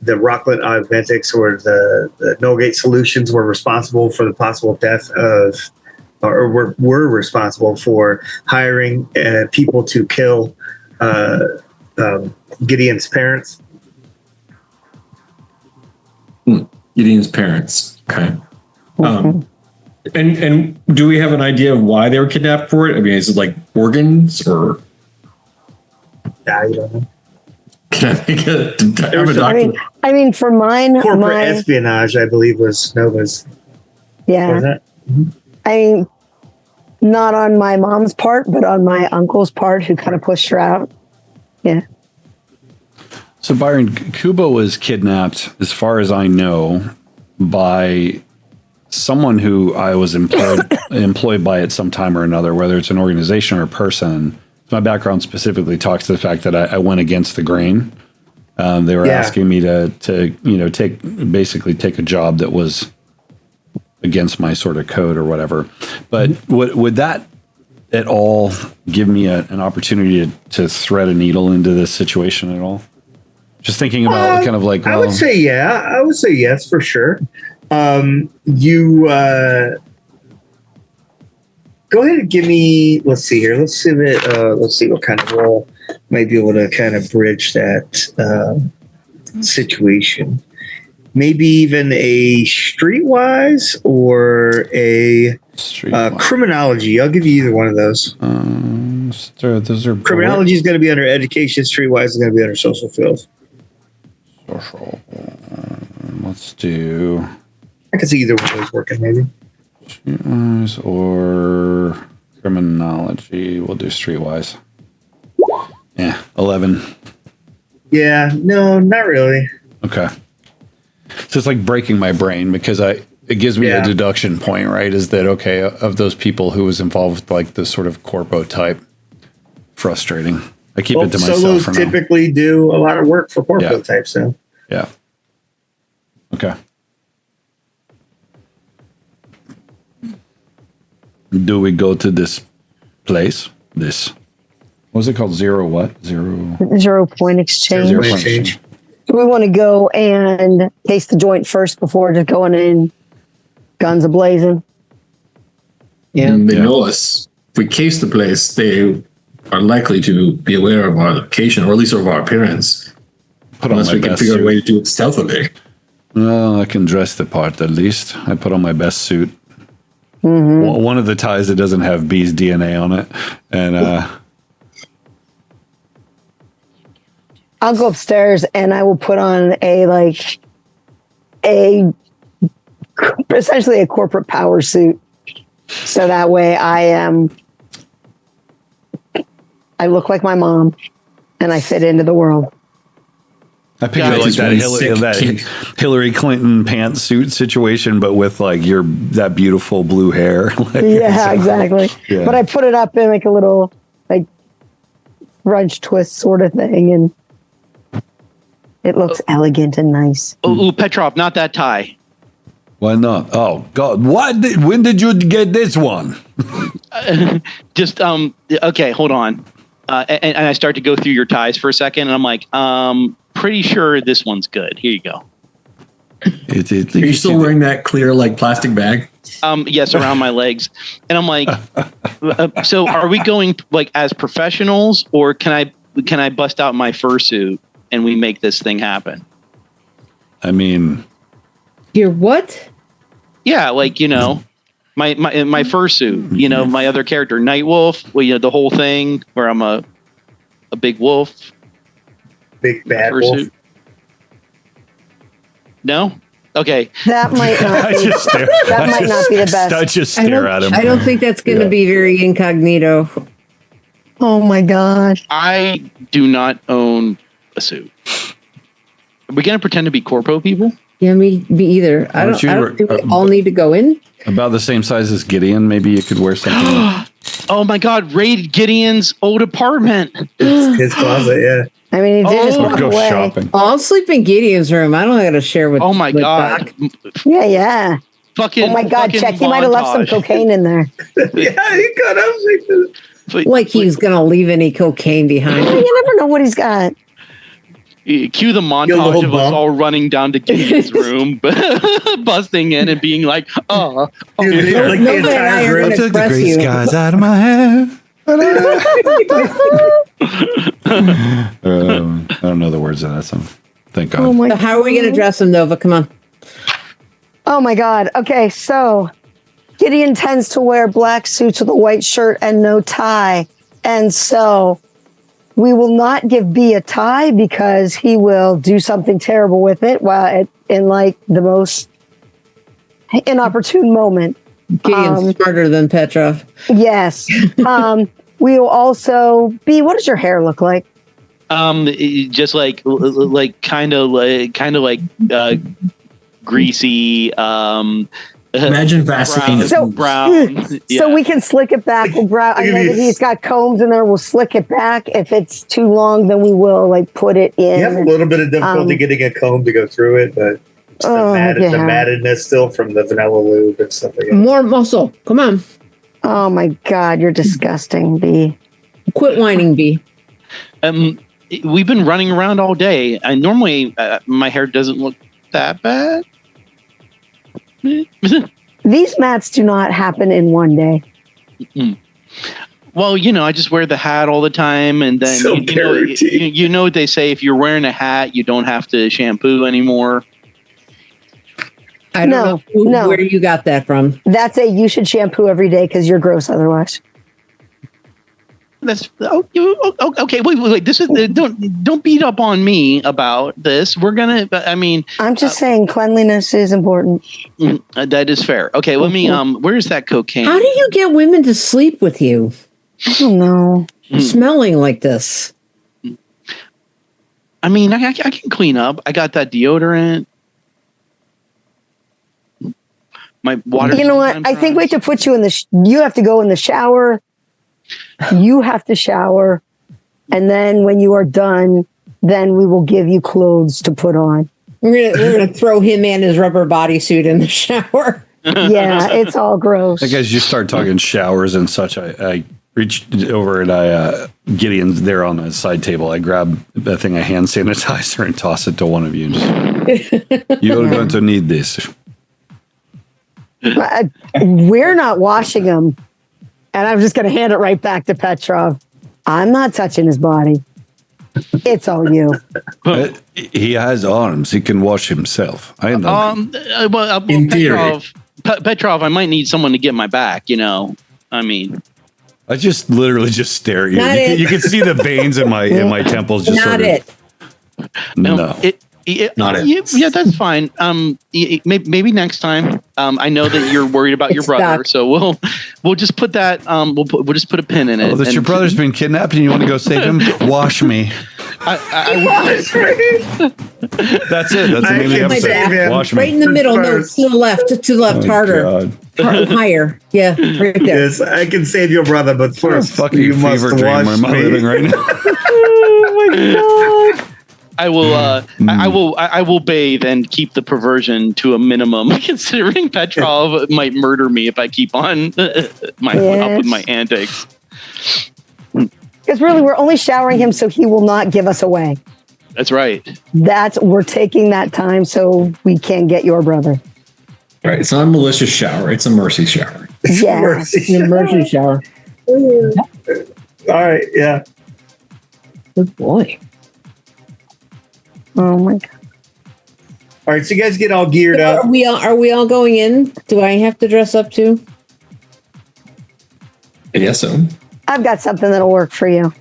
the Rockland Augmentics or the Nullgate Solutions were responsible for the possible death of, or were responsible for hiring people to kill Gideon's parents. Gideon's parents. Okay. And do we have an idea of why they were kidnapped for it? I mean, is it like organs or? Nah, you don't know. Can I make a I mean, for mine, Corporate espionage, I believe, was Nova's. yeah. Was that? I mean, not on my mom's part, but on my uncle's part, who kind of pushed her out. Yeah. So Byron, Kubo was kidnapped, as far as I know, by someone who I was employed by at some time or another, whether it's an organization or a person. My background specifically talks to the fact that I went against the grain. They were asking me to take a job that was against my sort of code or whatever. But would that at all give me an opportunity to thread a needle into this situation at all? Just thinking about kind of like, I would say yes for sure. Go ahead and give me. Let's see here. Let's see what kind of role might be able to kind of bridge that situation. Maybe even a streetwise or a criminology. I'll give you either one of those. Those are criminology is going to be under education. Streetwise is going to be under social fields. Social. Let's do. I can see either one of those working, maybe. Streetwise or criminology. We'll do streetwise. Yeah, 11. Yeah, no, not really. Okay. So it's like breaking my brain because it gives me a deduction point, right? Is that okay? Of those people who was involved with like this sort of corpo type, frustrating. I keep it to myself. Solos for now. typically do a lot of work for corpo types, so. Yeah. Okay. Do we go to this place? What was it called? Zero what? 0 point exchange. 0 point exchange. We want to go and taste the joint first before just going in guns a-blazing. Yeah. They know us. If we case the place, they are likely to be aware of our location, or at least of our appearance. Put on Unless my we can best figure out a suit. way to do it stealthily. Well, I can dress the part at least. I put on my best suit. Mm-hmm. One of the ties that doesn't have B's DNA on it, and I'll go upstairs and I will put on essentially a corporate power suit. So that way I look like my mom and I fit into the world. I picture Yeah, like just one that sick Hillary Clinton pantsuit situation, but with like that beautiful blue hair. Like, Yeah, exactly. Yeah. But I put it up in like a little like French twist sort of thing, and it looks elegant and nice. Ooh, Petrov, not that tie. Why not? Oh God! When did you get this one? Just okay, hold on. And I start to go through your ties for a second, and I'm like, pretty sure this one's good. Here you go. Are you still wearing that clear like plastic bag? Yes, around my legs, and I'm like, so are we going like as professionals, or can I bust out my fursuit and we make this thing happen? I mean, Your what? Yeah, like my fursuit. My other character, Nightwolf. Well, the whole thing where I'm a big wolf. Big bad wolf. Fursuit. No. Okay. That might not be, might not be the best. I just stare at him. I don't think that's going to be very incognito. Oh my gosh. I do not own a suit. Are we going to pretend to be corpo people? Yeah, me either. I don't think we all need to go in. About the same size as Gideon. Maybe you could wear something. Oh my God! Raid Gideon's old apartment. His closet, yeah. I mean, he did just walk Go away. shopping. I'll sleep in Gideon's room. I don't got to share with. Oh my with God! Doc. Yeah. Fucking. Oh my God, fucking check. He might have left some montage. cocaine in there. Yeah, he got up. Like he's going to leave any cocaine behind. You never know what he's got. Cue the montage of us all running down to Gideon's room, busting in and being like, "Oh, Dude, like the Nobody and I entire are room. gonna Took the press gray you. skies out of my hair. I don't know the words of that song. Thank God. Oh my. So how are we going to dress him, Nova? Come on. Oh my God. Okay, so Gideon tends to wear black suits with a white shirt and no tie, and so we will not give B a tie because he will do something terrible with it while in like the most inopportune moment. Gideon's smarter than Petrov. Yes. We will also B. What does your hair look like? just like kind of like greasy. Imagine Vaseline. brown. Yeah. So we can slick it back. We'll I know that he's got combs in there. We'll slick it back. If it's too long, then we will like put it in. You have a little bit of difficulty getting a comb to go through it, but it's the mattedness still from the vanilla lube and stuff like that. More muscle. Come on. Oh my God, you're disgusting, B. Quit whining, B. We've been running around all day. I normally my hair doesn't look that bad. These mats do not happen in one day. Well, I just wear the hat all the time, and then So you know what they say: if you're wearing a hat, you don't have to shampoo anymore. I don't know where you got that from. That's you should shampoo every day because you're gross otherwise. That's okay. Wait. This is don't beat up on me about this. We're gonna. I'm just saying cleanliness is important. That is fair. Okay, let me. Where's that cocaine? How do you get women to sleep with you? I don't know. Smelling like this. I can clean up. I got that deodorant. My water. You know what? I think we have to put you in you have to go in the shower. You have to shower. And then when you are done, then we will give you clothes to put on. We're gonna throw him and his rubber bodysuit in the shower. Yeah, it's all gross. I guess you start talking showers and such. I reached over and Gideon's there on the side table. I grab that thing of hand sanitizer and toss it to one of you. You're going to need this. We're not washing him. And I'm just going to hand it right back to Petrov. I'm not touching his body. It's all you. He has arms. He can wash himself. I know. In theory. Petrov, I might need someone to get my back. I mean, I just literally just stare at you. Not it. You can see the veins in my temples. Just Not sort of, it. No. Not it. Yeah, that's fine. Maybe next time. I know that you're worried about your It's brother, stuck. so we'll just put that. We'll just put a pin in it. Oh, that your brother's been kidnapped and you want to go save him? Wash me. That's it. That's the name of the can save episode. him. Wash me. Right in the middle. No, First. to the left. To the left. Oh, Harder. God. Higher. Yeah. Right there. Yes, I can save your brother, but What a first fucking you must fever dream wash am I living me. right now? I will bathe and keep the perversion to a minimum, considering Petrov might murder me if I keep on up with my antics. Because really, we're only showering him so he will not give us away. That's right. We're taking that time so we can get your brother. Right. It's not a malicious shower. It's a mercy shower. Yeah. The emergency shower. All right, yeah. Good boy. Oh my God. All right, so you guys get all geared up. Are we all going in? Do I have to dress up too? Yes, so. I've got something that'll work for you.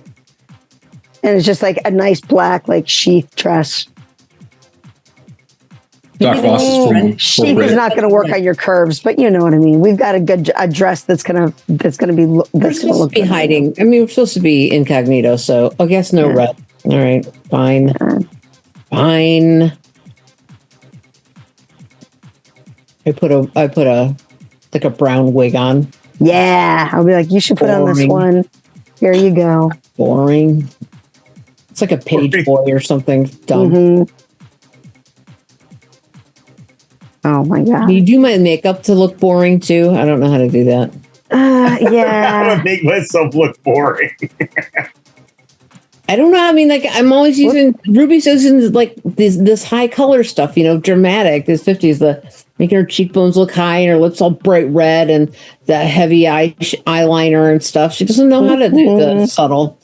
And it's just like a nice black, like sheath dress. Doc Voss is full Sheath is red. not going to work on your curves, but you know what I mean. We've got a dress that's going to We're be supposed to be good. hiding. I mean, we're supposed to be incognito, so I guess no red. All right, fine. Fine. I put a like a brown wig on. Yeah, I'll be like, you should put on this Boring. one. Here you go. Boring. It's like a page boy or something dumb. Mhm. Oh my God. You do my makeup to look boring too. I don't know how to do that. I'm Yeah. gonna make myself look boring. I don't know. I mean, like I'm always using Ruby's using like this high color stuff, dramatic. This 50s, the making her cheekbones look high and her lips all bright red and the heavy eyeliner and stuff. She doesn't know how to do the subtle.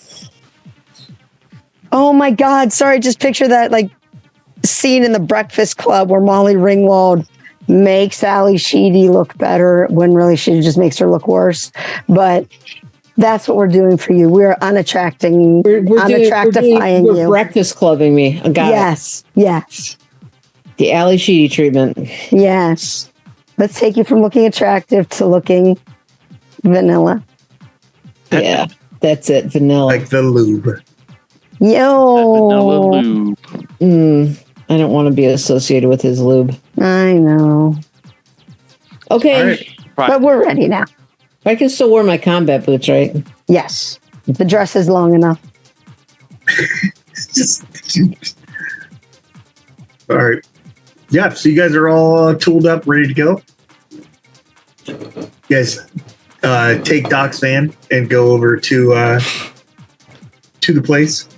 Oh my God. Sorry. Just picture that like scene in the Breakfast Club where Molly Ringwald makes Sally Sheedy look better when really she just makes her look worse. But that's what we're doing for you. We're unattracting, unattractifying We're you. breakfast clubbing me. I got Yes. Yes. it. The Ali Sheedy treatment. Yes. Let's take you from looking attractive to looking vanilla. Yeah, that's it. Vanilla. Like the lube. Vanilla Yo. lube. I don't want to be associated with his lube. I know. Okay, All right. But we're ready now. I can still wear my combat boots, right? Yes. The dress is long enough. Just all right. Yeah, so you guys are all tooled up, ready to go. You guys take Doc's van and go over to the place.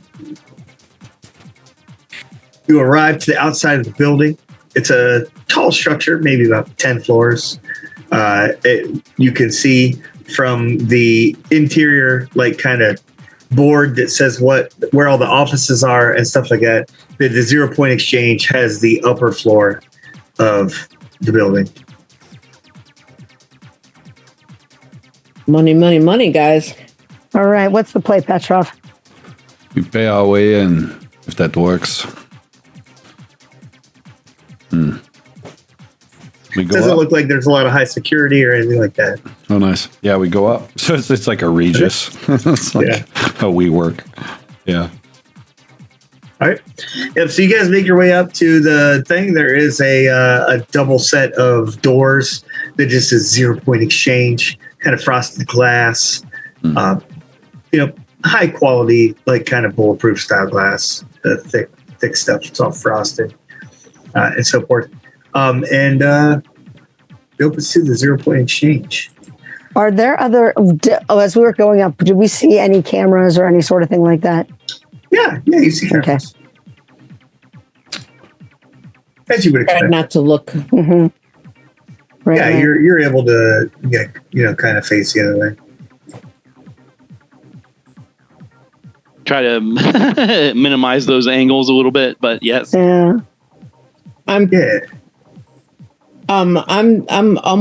You arrive to the outside of the building. It's a tall structure, maybe about 10 floors. You can see from the interior, like kind of board that says where all the offices are and stuff like that. The 0 Point Exchange has the upper floor of the building. Money, money, money, guys. All right. What's the play, Petrov? We pay our way in, if that works. We go Doesn't up. look like there's a lot of high security or anything like that. Oh, nice. Yeah, we go up. So it's like a Regis. It's like how we work. Yeah. All right. Yep. So you guys make your way up to the thing. There is a double set of doors that just says 0 Point Exchange, kind of frosted glass. High quality, like kind of bulletproof style glass, thick stuff. It's all frosted and so forth. And it opens to the 0 Point Exchange. Are there as we were going up, did we see any cameras or any sort of thing like that? Yeah, you see cameras. As you would Try expect. not to look. Mm-hmm. Right. Yeah, you're able to kind of face the other way. try to minimize those angles a little bit. But yes, Yeah. I'm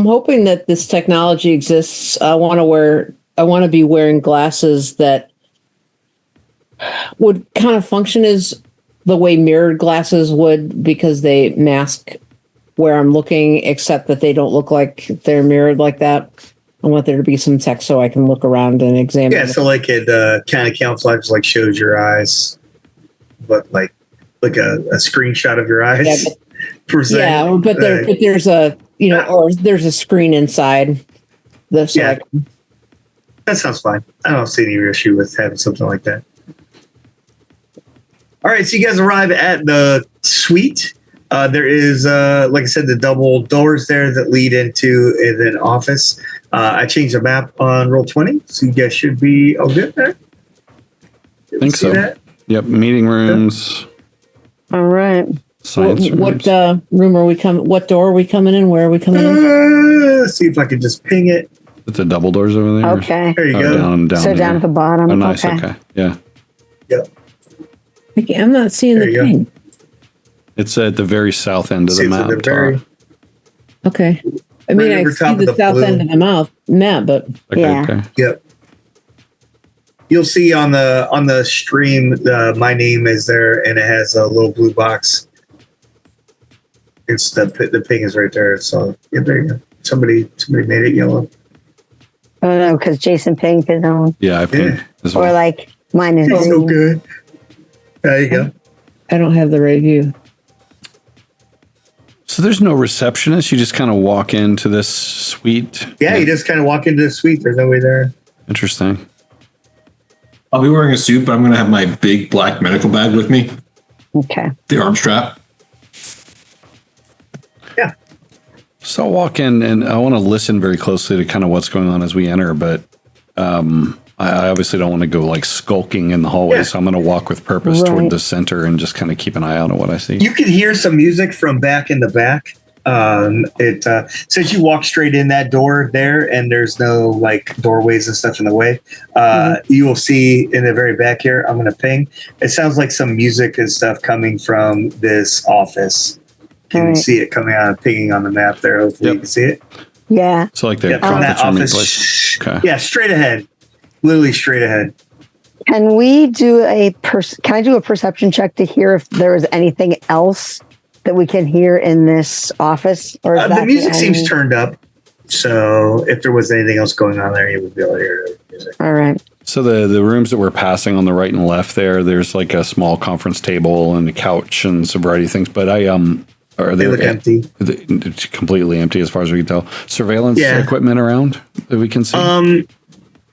hoping that this technology exists. I want to be wearing glasses that would kind of function as the way mirrored glasses would, because they mask where I'm looking, except that they don't look like they're mirrored like that. I want there to be some text so I can look around and examine. Yeah, so like it kind of camouflages, like shows your eyes, but like a screenshot of your eyes. Yeah, but there's a or there's a screen inside. That sounds fine. I don't see any issue with having something like that. All right, so you guys arrive at the suite. There is, like I said, the double doors there that lead into an office. I changed the map on Roll20, so you guys should be all good there. I think so. That? Yep, meeting rooms. All right. What room are we coming? What door are we coming in? Where are we coming in? Let's see if I can just ping it. With the double doors over there. Okay. There you go. Down at the bottom. Oh, nice. Okay. Yeah. Yep. I'm not seeing the ping. It's at the very south end of the map. Okay. I mean, I see the south end of the map, but okay. Yep. You'll see on the stream, my name is there, and it has a little blue box. It's the ping is right there. So yeah, there you go. Somebody made it yellow. Oh no, because Jason pinged his own. Yeah, I pinged as well. Or like mine is so good. There you go. I don't have the right view. So there's no receptionist. You just kind of walk into this suite. Yeah, you just kind of walk into the suite. There's nobody there. Interesting. I'll be wearing a suit, but I'm going to have my big black medical bag with me. Okay. The arm strap. Yeah. So I'll walk in, and I want to listen very closely to kind of what's going on as we enter, but I obviously don't want to go like skulking in the hallway, so I'm going to walk with purpose toward the center and just kind of keep an eye out on what I see. You can hear some music from back in the back. Since you walk straight in that door there, and there's no like doorways and stuff in the way, you will see in the very back here, I'm going to ping. It sounds like some music and stuff coming from this office. Can you see it coming out and pinging on the map there? Hopefully you can see it. Yeah. So like the from that office. Okay. Yeah, straight ahead. Literally straight ahead. Can we do can I do a perception check to hear if there is anything else that we can hear in this office? Or is the music seems turned up. So if there was anything else going on there, you would be able to hear the music. All right. So the rooms that we're passing on the right and left there's like a small conference table and a couch and some variety of things. But they look empty. It's completely empty as far as we can tell. Surveillance equipment around that we can see.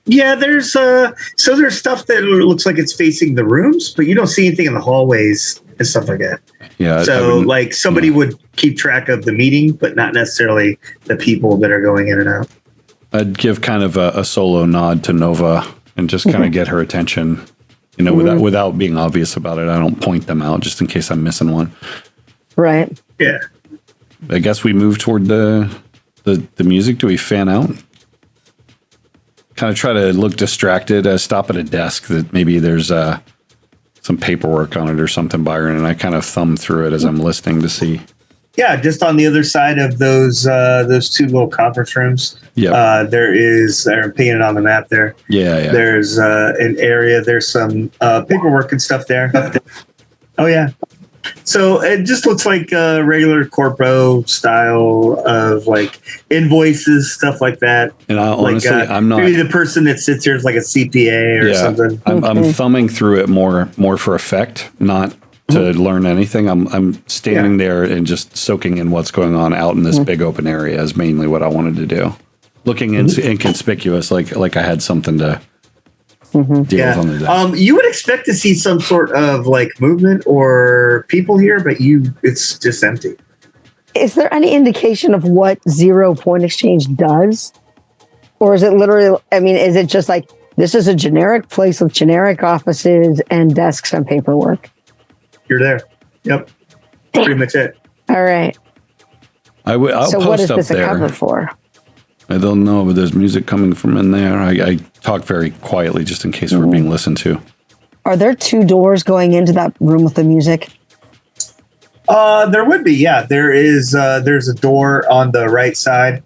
Yeah, there's stuff that looks like it's facing the rooms, but you don't see anything in the hallways and stuff like that. Yeah. So like somebody would keep track of the meeting, but not necessarily the people that are going in and out. I'd give kind of a solo nod to Nova and just kind of get her attention, without being obvious about it. I don't point them out just in case I'm missing one. Right. Yeah. I guess we move toward the music. Do we fan out? Kind of try to look distracted. I stop at a desk that maybe there's some paperwork on it or something, Byron, and I kind of thumb through it as I'm listening to see. Yeah, just on the other side of those two little conference rooms. Yeah, they're painted on the map there. Yeah. There's an area. There's some paperwork and stuff there. Oh yeah. So it just looks like a regular corpo style of like invoices, stuff like that. And honestly, I'm not. Maybe the person that sits here is like a CPA or something. I'm thumbing through it more for effect, not to learn anything. I'm standing there and just soaking in what's going on out in this big open area is mainly what I wanted to do. Looking inconspicuous, like I had something to deal with on the day. You would expect to see some sort of like movement or people here, but it's just empty. Is there any indication of what 0 Point Exchange does? Or is it literally, is it just like, this is a generic place with generic offices and desks and paperwork? You're there. Yep. Pretty much it. All right. I'll so post what is up this there. a cover for? I don't know, but there's music coming from in there. I talk very quietly just in case we're being listened to. Are there two doors going into that room with the music? There would be, yeah. There's a door on the right side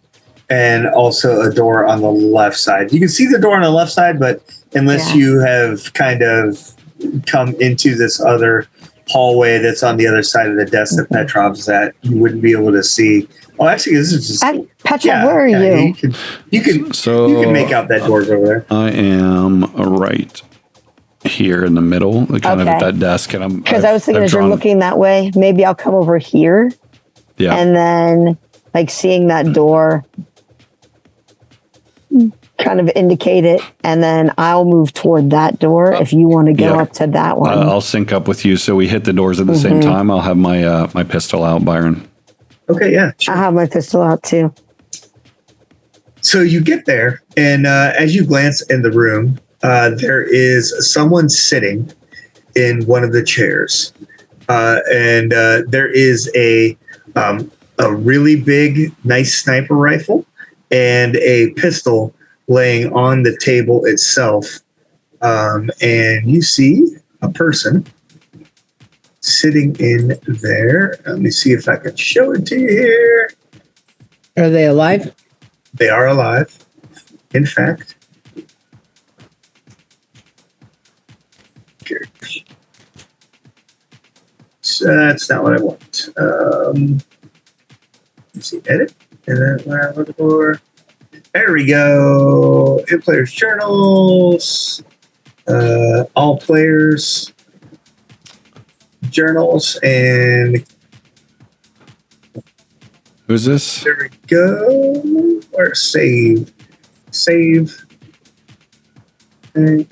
and also a door on the left side. You can see the door on the left side, but unless you have kind of come into this other hallway that's on the other side of the desk that Petrov's at, you wouldn't be able to see. Oh, actually, this is just Petrov. Where are you? You can make out that door's over there. I am right here in the middle, kind of at that desk, and because I was thinking as you're looking that way, maybe I'll come over here. Yeah, and then like seeing that door, kind of indicate it, and then I'll move toward that door if you want to go up to that one. I'll sync up with you, so we hit the doors at the same time. I'll have my my pistol out, Byron. Okay, yeah, sure. I have my pistol out too. So you get there, and as you glance in the room, there is someone sitting in one of the chairs, and there is a really big, nice sniper rifle and a pistol laying on the table itself. And you see a person sitting in there. Let me see if I can show it to you here. Are they alive? They are alive, in fact. So that's not what I want. Let's see, edit. And then what I'm looking for. There we go. In players' journals. All players' journals. And who's this? there we go. Where's save? Save. And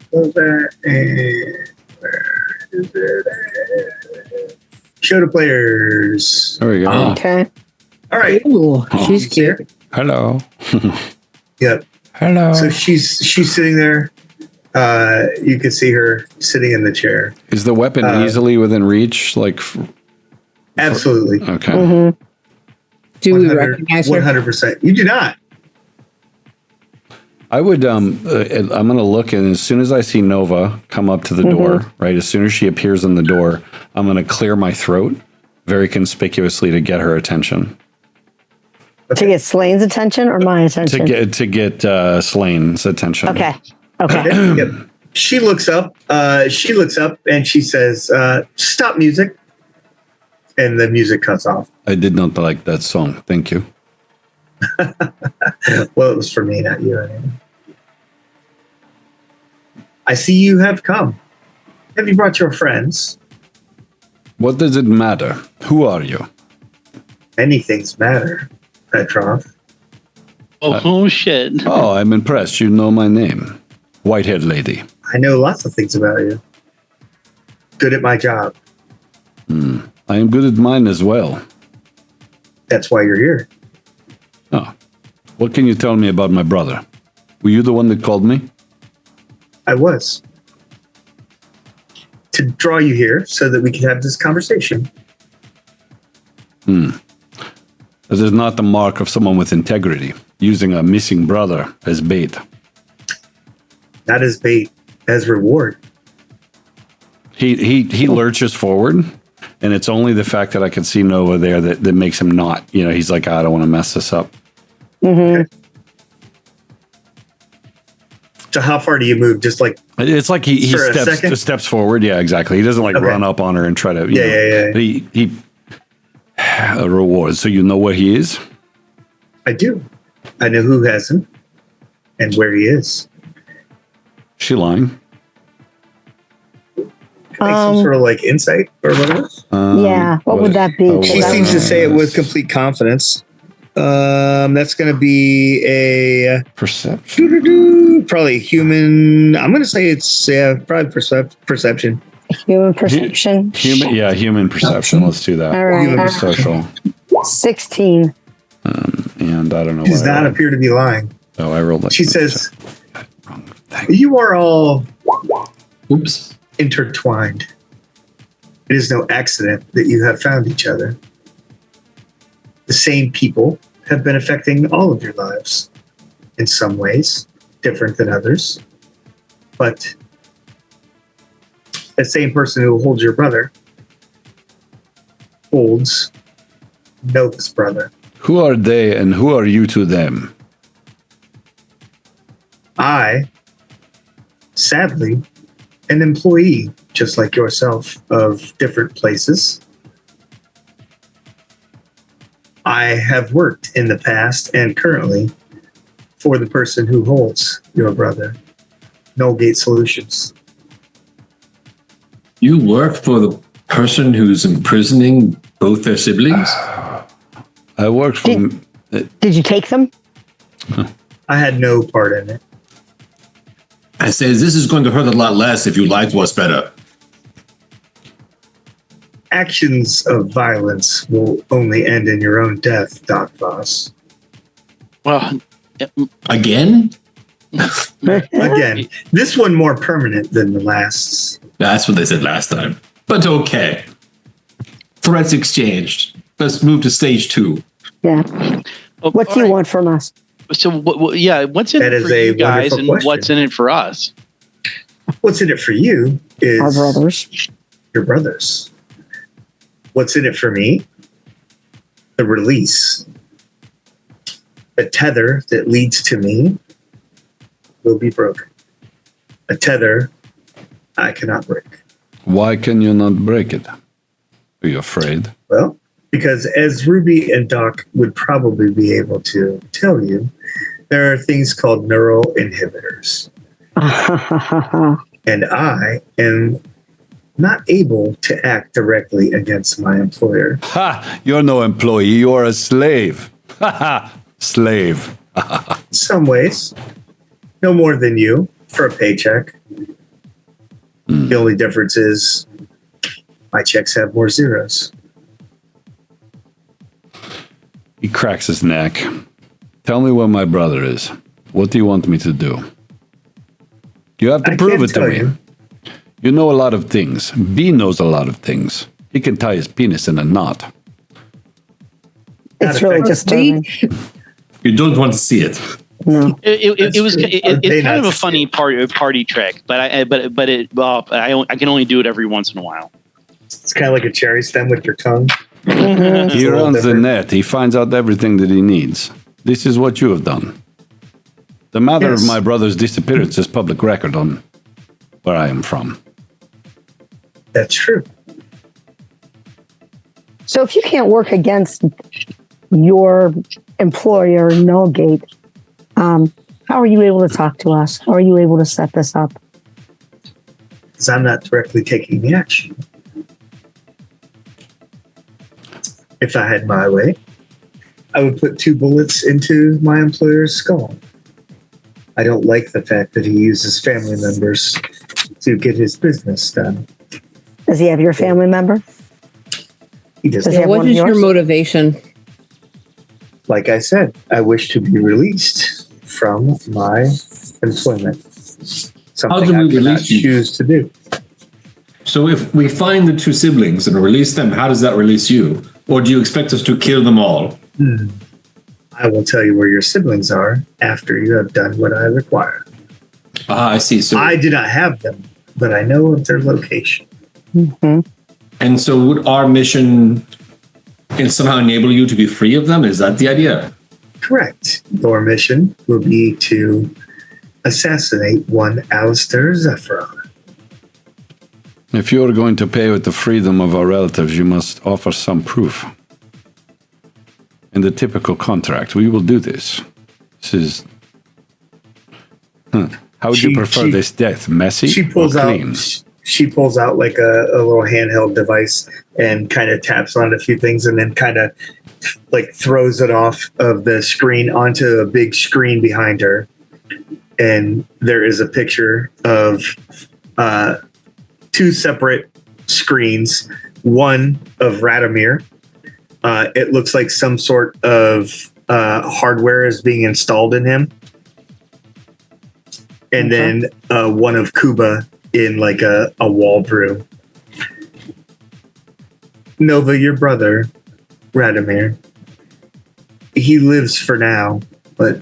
close that. And where is it? Show to players. There we go. Okay. All right. Ooh, she's cute. Hello. Yep. Hello. So she's sitting there. You can see her sitting in the chair. Is the weapon easily within reach? Like, Absolutely. okay. Do we recognize her? 100%. You do not. I would. I'm going to look, and as soon as I see Nova come up to the door, right, as soon as she appears in the door, I'm going to clear my throat very conspicuously to get her attention. To get Slaine's attention or my attention? To get Slaine's attention. Okay. Yep. She looks up. And she says, "Stop music." And the music cuts off. I did not like that song. Thank you. Well, it was for me, not you. Anyway. I see you have come. Have you brought your friends? What does it matter? Who are you? Many things matter, Petrov. Oh shit. Oh, I'm impressed. You know my name. White-haired lady. I know lots of things about you. Good at my job. I am good at mine as well. That's why you're here. Oh. What can you tell me about my brother? Were you the one that called me? I was. To draw you here so that we could have this conversation. That is not the mark of someone with integrity, using a missing brother as bait. Not as bait, as reward. He lurches forward, and it's only the fact that I can see Nova there that makes him not. You know, he's like, I don't want to mess this up. Okay. So how far do you move? Just like it's like he steps forward. Yeah, exactly. He doesn't run up on her and try to. Yeah. He a reward. So you know where he is? I do. I know who has him and where he is. She lying? Make some sort of like insight or whatever. Yeah. What would that be? She seems to say it with complete confidence. That's going to be a perception. Probably human. I'm going to say it's probably perception. Human perception. Human perception. Let's do that. All right. Human social. 16. And I don't know. She does not appear to be lying. Oh, I rolled. She says, "You are all intertwined. It is no accident that you have found each other. The same people have been affecting all of your lives, in some ways, different than others. But the same person who holds your brother holds Nova's brother. Who are they and who are you to them? I, sadly, an employee, just like yourself, of different places. I have worked in the past and currently for the person who holds your brother, Gate Solutions. You work for the person who's imprisoning both their siblings? I work for... Did you take them? I had no part in it. I say, this is going to hurt a lot less if you lie to us better. Actions of violence will only end in your own death, Doc Voss. Well, Again? Again, this one more permanent than the last. That's what they said last time. But okay. Threats exchanged. Let's move to stage 2. Yeah. What do you want from us? So, yeah, what's in That it is for a you guys, wonderful and question. what's in it for us? What's in it for you is Our brothers. your brothers. What's in it for me? The release. A tether that leads to me will be broken. A tether I cannot break. Why can you not break it? Are you afraid? Well, because as Ruby and Doc would probably be able to tell you, there are things called neural inhibitors. And I am not able to act directly against my employer. Ha! You're no employee, you're a slave. Ha ha! Slave. In some ways, no more than you for a paycheck. The only difference is my checks have more zeros. He cracks his neck. Tell me where my brother is. What do you want me to do? You have to I prove can't it to tell me. you. You know a lot of things. B knows a lot of things. He can tie his penis in a knot. It's really disturbing. You don't want to see it. No. It's kind of a funny party trick, but I can only do it every once in a while. It's kind of like a cherry stem with your tongue. He runs the net. He finds out everything that he needs. This is what you have done. The matter Yes. of my brother's disappearance is public record on where I am from. That's true. So if you can't work against your employer, Nullgate, how are you able to talk to us? How are you able to set this up? Because I'm not directly taking the action. If I had my way, I would put 2 bullets into my employer's skull. I don't like the fact that he uses family members to get his business done. Does he have your family member? He does Does he not. have What one of is your yours? motivation? Like I said, I wish to be released from my employment. How Something do I we cannot release you? choose to do. So if we find the 2 siblings and release them, how does that release you? Or do you expect us to kill them all? I will tell you where your siblings are after you have done what I require. Ah, I see. So I do not have them, but I know of their location. and so would our mission somehow enable you to be free of them? Is that the idea? Correct. Your mission will be to assassinate one Alistair Zephyron. If you are going to pay with the freedom of our relatives, you must offer some proof. In the typical contract, we will do this. This is... How would you prefer this death? Messy She pulls or out. clean? She pulls out like a little handheld device and kind of taps on a few things, and then kind of like throws it off of the screen onto a big screen behind her. And there is a picture of 2 separate screens. One of Radomir. It looks like some sort of hardware is being installed in him. And then one of Kuba in like a wall brew. Nova, your brother, Radomir, he lives for now, but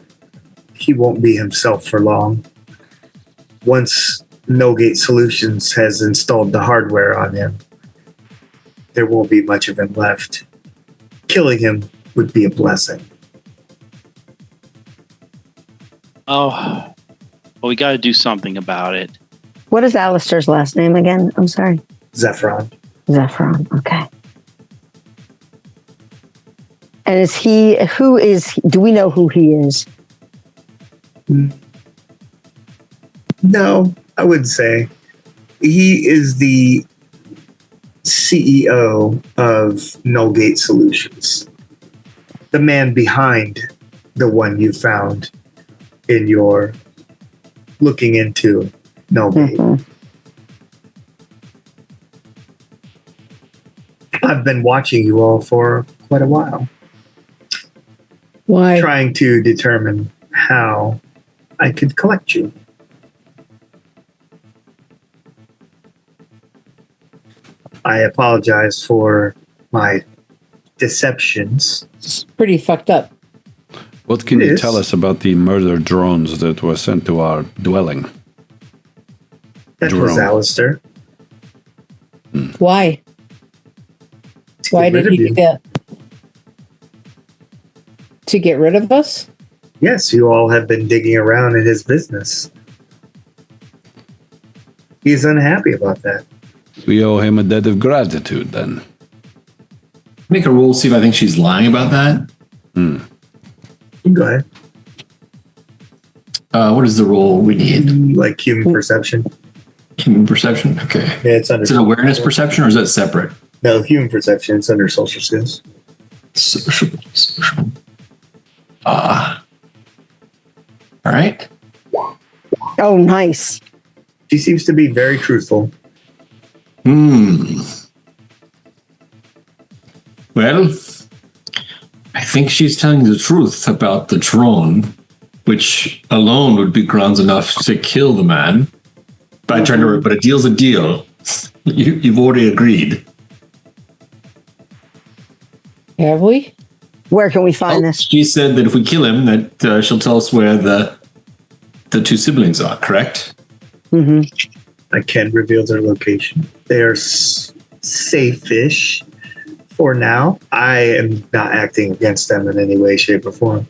he won't be himself for long. Once No-Gate Solutions has installed the hardware on him, there won't be much of him left. Killing him would be a blessing. Oh, well, we got to do something about it. What is Alistair's last name again? I'm sorry. Zephron. Zephron. Okay. And do we know who he is? No, I wouldn't say. He is the CEO of No-Gate Solutions. The man behind the one you found in your looking into No-Gate. Mm-hmm. I've been watching you all for quite a while. Why? Trying to determine how I could collect you. I apologize for my deceptions. It's pretty fucked up. What can It you is. tell us about the murder drones that were sent to our dwelling? That was Drone. Alistair. Why? To Why get rid did of he do you. that? To get rid of us? Yes, you all have been digging around in his business. He's unhappy about that. We owe him a debt of gratitude then. Make a roll, see if I think she's lying about that. Go ahead. What is the roll we need? Like human perception. Human perception? Okay. Yeah, it's under Is it awareness perception or is that separate? No, human perception. It's under social skills. Social. All right. Oh, nice. She seems to be very truthful. Well, I think she's telling the truth about the drone, which alone would be grounds enough to kill the man. But a deal's a deal. You've already agreed. Have we? Where can we find this? She said that if we kill him, that she'll tell us where the two siblings are. Correct? Mm-hmm. I can reveal their location. They are safe-ish for now. I am not acting against them in any way, shape, or form.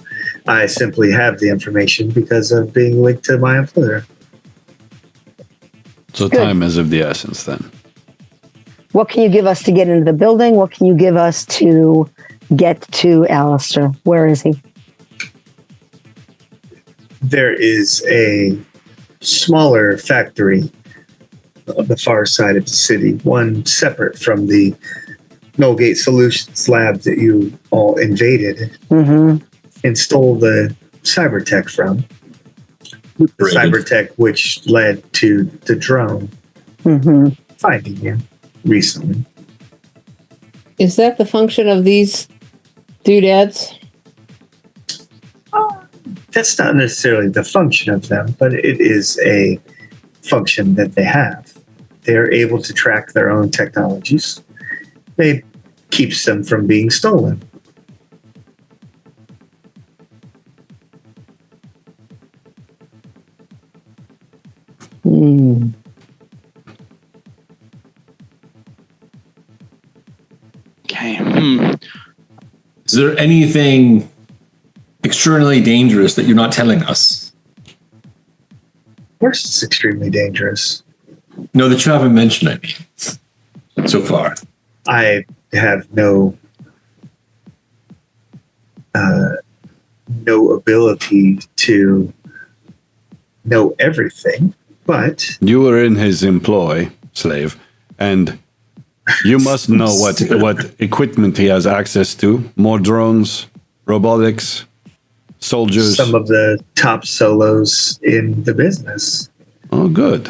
I simply have the information because of being linked to my employer. So Good. time is of the essence then. What can you give us to get into the building? What can you give us to get to Alistair? Where is he? There is a smaller factory on the far side of the city, one separate from the No-Gate Solutions lab that you all invaded Mm-hmm. and stole the cyber tech from. The cyber tech which led to the drone Mm-hmm. finding you recently. Is that the function of these doodads? That's not necessarily the function of them, but it is a function that they have. They are able to track their own technologies. It keeps them from being stolen. Mm. Okay. Is there anything extraordinarily dangerous that you're not telling us? Of course, it's extremely dangerous. No, that you haven't mentioned any so far. I have no ability to know everything, but You were in his employ, slave, and you must know what equipment he has access to. More drones, robotics, soldiers. some of the top solos in the business, Oh, good.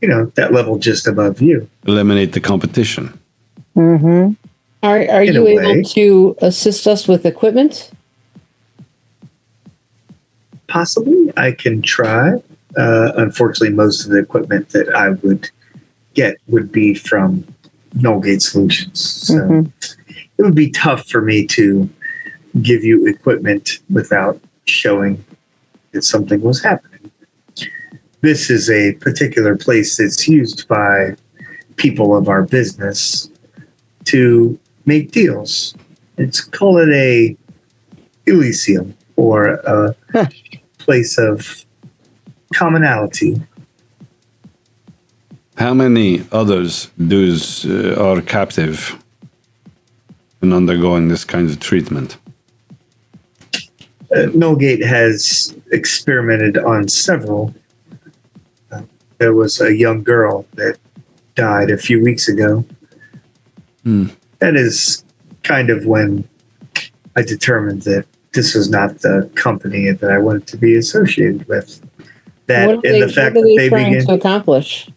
that level just above you. Eliminate the competition. Mm-hmm. Are In you a able way. to assist us with equipment? Possibly, I can try. Unfortunately, most of the equipment that I would get would be from No-Gate Solutions. So it would be tough for me to give you equipment without showing that something was happening. this is a particular place that's used by people of our business to make deals. It's call it a Elysium, or a place of commonality. How many others are captive and undergoing this kind of treatment? Wingate has experimented on several. There was a young girl that died a few weeks ago. That is kind of when I determined that this was not the company that I wanted to be associated with. That What are and they, the fact what are that they they trying begin. to accomplish?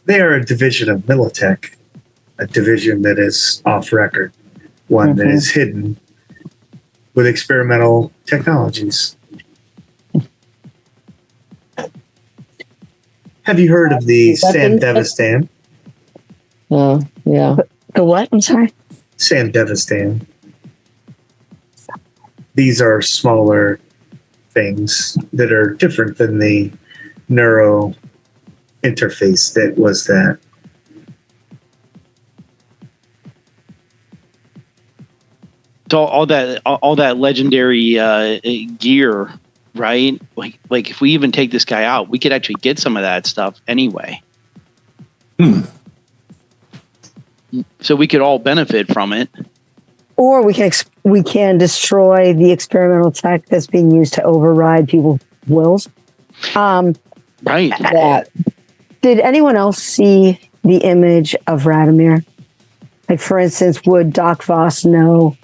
They are a division of Militech, a division that is off record, one that is hidden with experimental technologies. Have you heard of the Sam Devastan? Oh, yeah. The what? I'm sorry. Sam Devastan. These are smaller things that are different than the neuro interface that was that. So all that legendary gear, right? Like if we even take this guy out, we could actually get some of that stuff anyway. So we could all benefit from it. Or we can destroy the experimental tech that's being used to override people's wills. Right. That. Did anyone else see the image of Radomir? Like, for instance, would Doc Voss know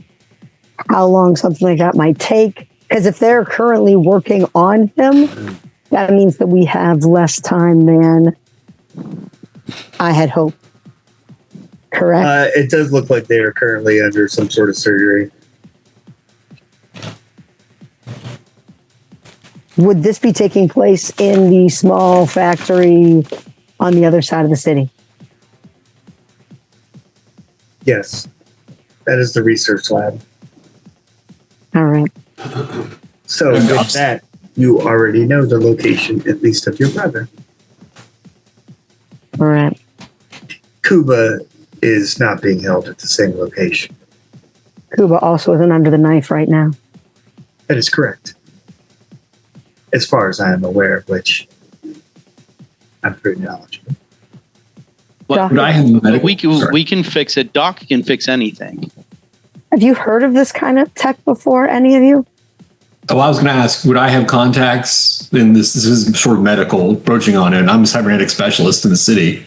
how long something like that might take? Because if they're currently working on him, that means that we have less time than I had hoped. Correct? It does look like they are currently under some sort of surgery. Would this be taking place in the small factory on the other side of the city? Yes. That is the research lab. All right. So with that, you already know the location, at least of your brother. All right. Kuba is not being held at the same location. Kuba also isn't under the knife right now. That is correct. As far as I am aware, of which I'm pretty knowledgeable. Well, Would I have medical- we can fix it. Doc can fix anything. Have you heard of this kind of tech before, any of you? Oh, I was going to ask, would I have contacts in this? This is sort of medical approaching on it. I'm a cybernetic specialist in the city.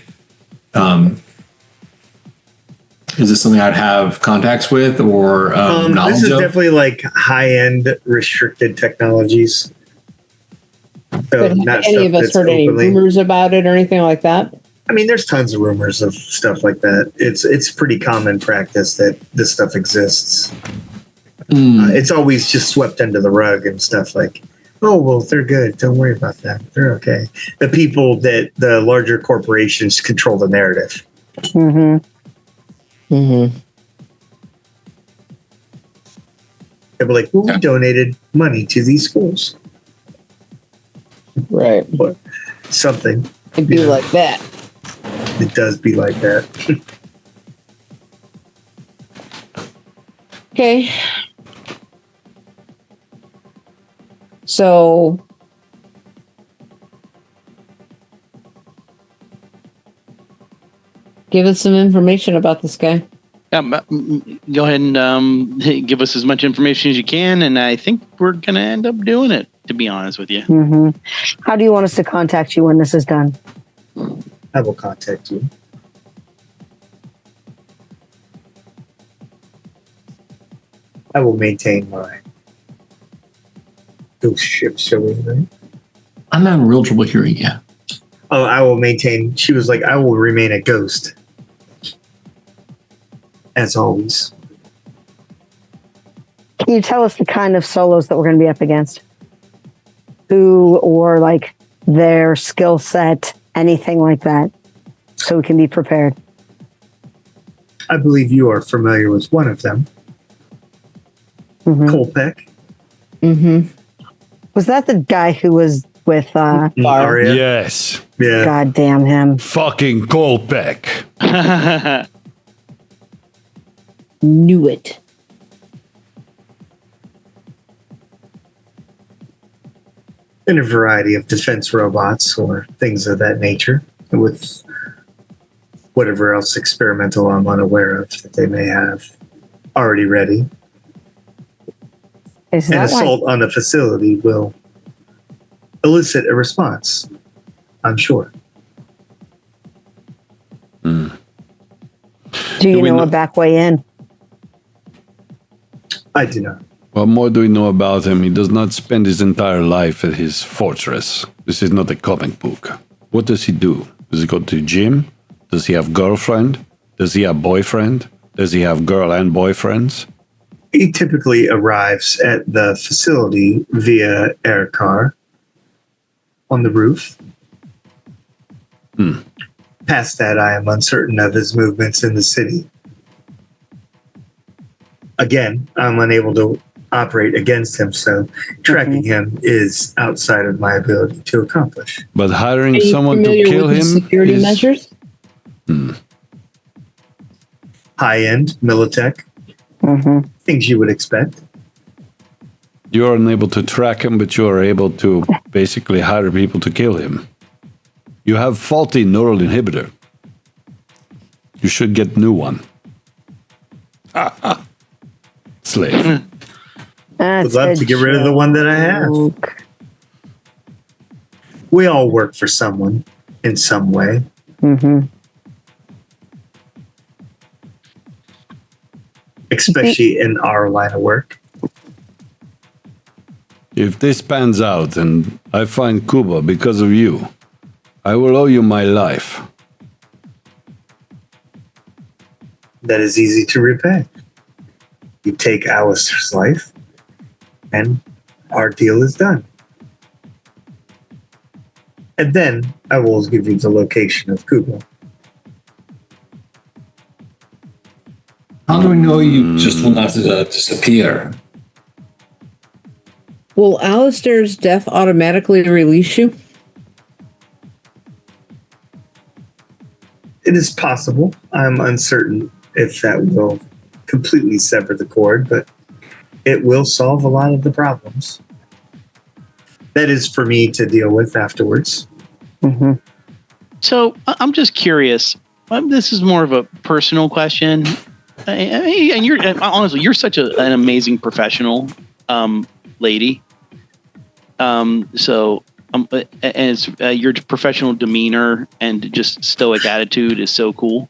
Is this something I'd have contacts with or knowledge this is of? definitely like high-end restricted technologies. So But not have any stuff of us that's heard any openly- rumors about it or anything like that? I mean, there's tons of rumors of stuff like that. It's pretty common practice that this stuff exists. It's always just swept under the rug and stuff like, oh, well, they're good. Don't worry about that. They're okay. The people that the larger corporations control the narrative. Mm-hmm. Mm-hmm. They'll be like, well, we donated money to these schools. Right. Or something. It'd be like that. It does be like that. Okay. So give us some information about this guy. Go ahead and give us as much information as you can, and I think we're going to end up doing it, to be honest with you. Mm-hmm. How do you want us to contact you when this is done? I will contact you. I will maintain my ghost ship showing, right? I'm having real trouble hearing you. Oh, I will maintain. She was like, I will remain a ghost. As always. Can you tell us the kind of solos that we're going to be up against? Who or like their skill set, anything like that, so we can be prepared? I believe you are familiar with one of them. Mm-hmm. Kolpek. Mm-hmm. Was that the guy who was with Aria. Yes. Yeah. God damn him. Fucking Kolpek. Knew it. And a variety of defense robots or things of that nature, with whatever else experimental I'm unaware of that they may have already ready. Is An that assault on the facility will elicit a response, I'm sure. do you we know know- a back way in? I do not. What more do we know about him? He does not spend his entire life at his fortress. This is not a comic book. What does he do? Does he go to the gym? Does he have girlfriend? Does he have boyfriend? Does he have girl and boyfriends? He typically arrives at the facility via air car on the roof. Past that, I am uncertain of his movements in the city. Again, I'm unable to operate against him, so tracking him is outside of my ability to accomplish. But hiring Are you someone to familiar kill with him his security is- measures? High-end, Militech, things you would expect. You are unable to track him, but you are able to basically hire people to kill him. You have faulty neural inhibitor. You should get new one. Slave. Would love to get rid of the one that I have. We all work for someone in some way. Especially in our line of work. If this pans out and I find Cuba because of you, I will owe you my life. That is easy to repay. You take Alistair's life, and our deal is done. And then I will give you the location of Cuba. How do we know you just will not disappear? Will Alistair's death automatically release you? It is possible. I'm uncertain if that will completely sever the cord, but it will solve a lot of the problems. That is for me to deal with afterwards. So I'm just curious. This is more of a personal question. And you're honestly, you're such an amazing professional, lady. And it's, your professional demeanor and just stoic attitude is so cool.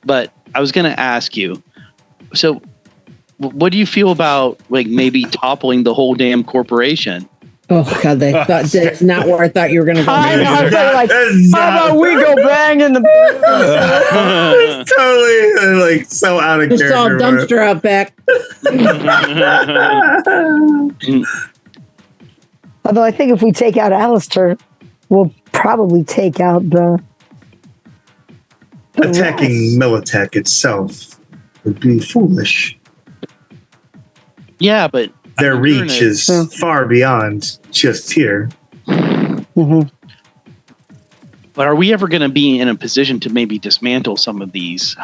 But I was going to ask you, so what do you feel about like maybe toppling the whole damn corporation? Oh God, that's not where I thought you were going to go. I know, they're like, how about we go bang in the It's totally like so out of Just saw a character. dumpster out back. Although I think if we take out Alistair, we'll probably take out the Attacking Militech itself would be foolish. Yeah, but Their I mean, you're in reach a- is far beyond just here. But are we ever going to be in a position to maybe dismantle some of these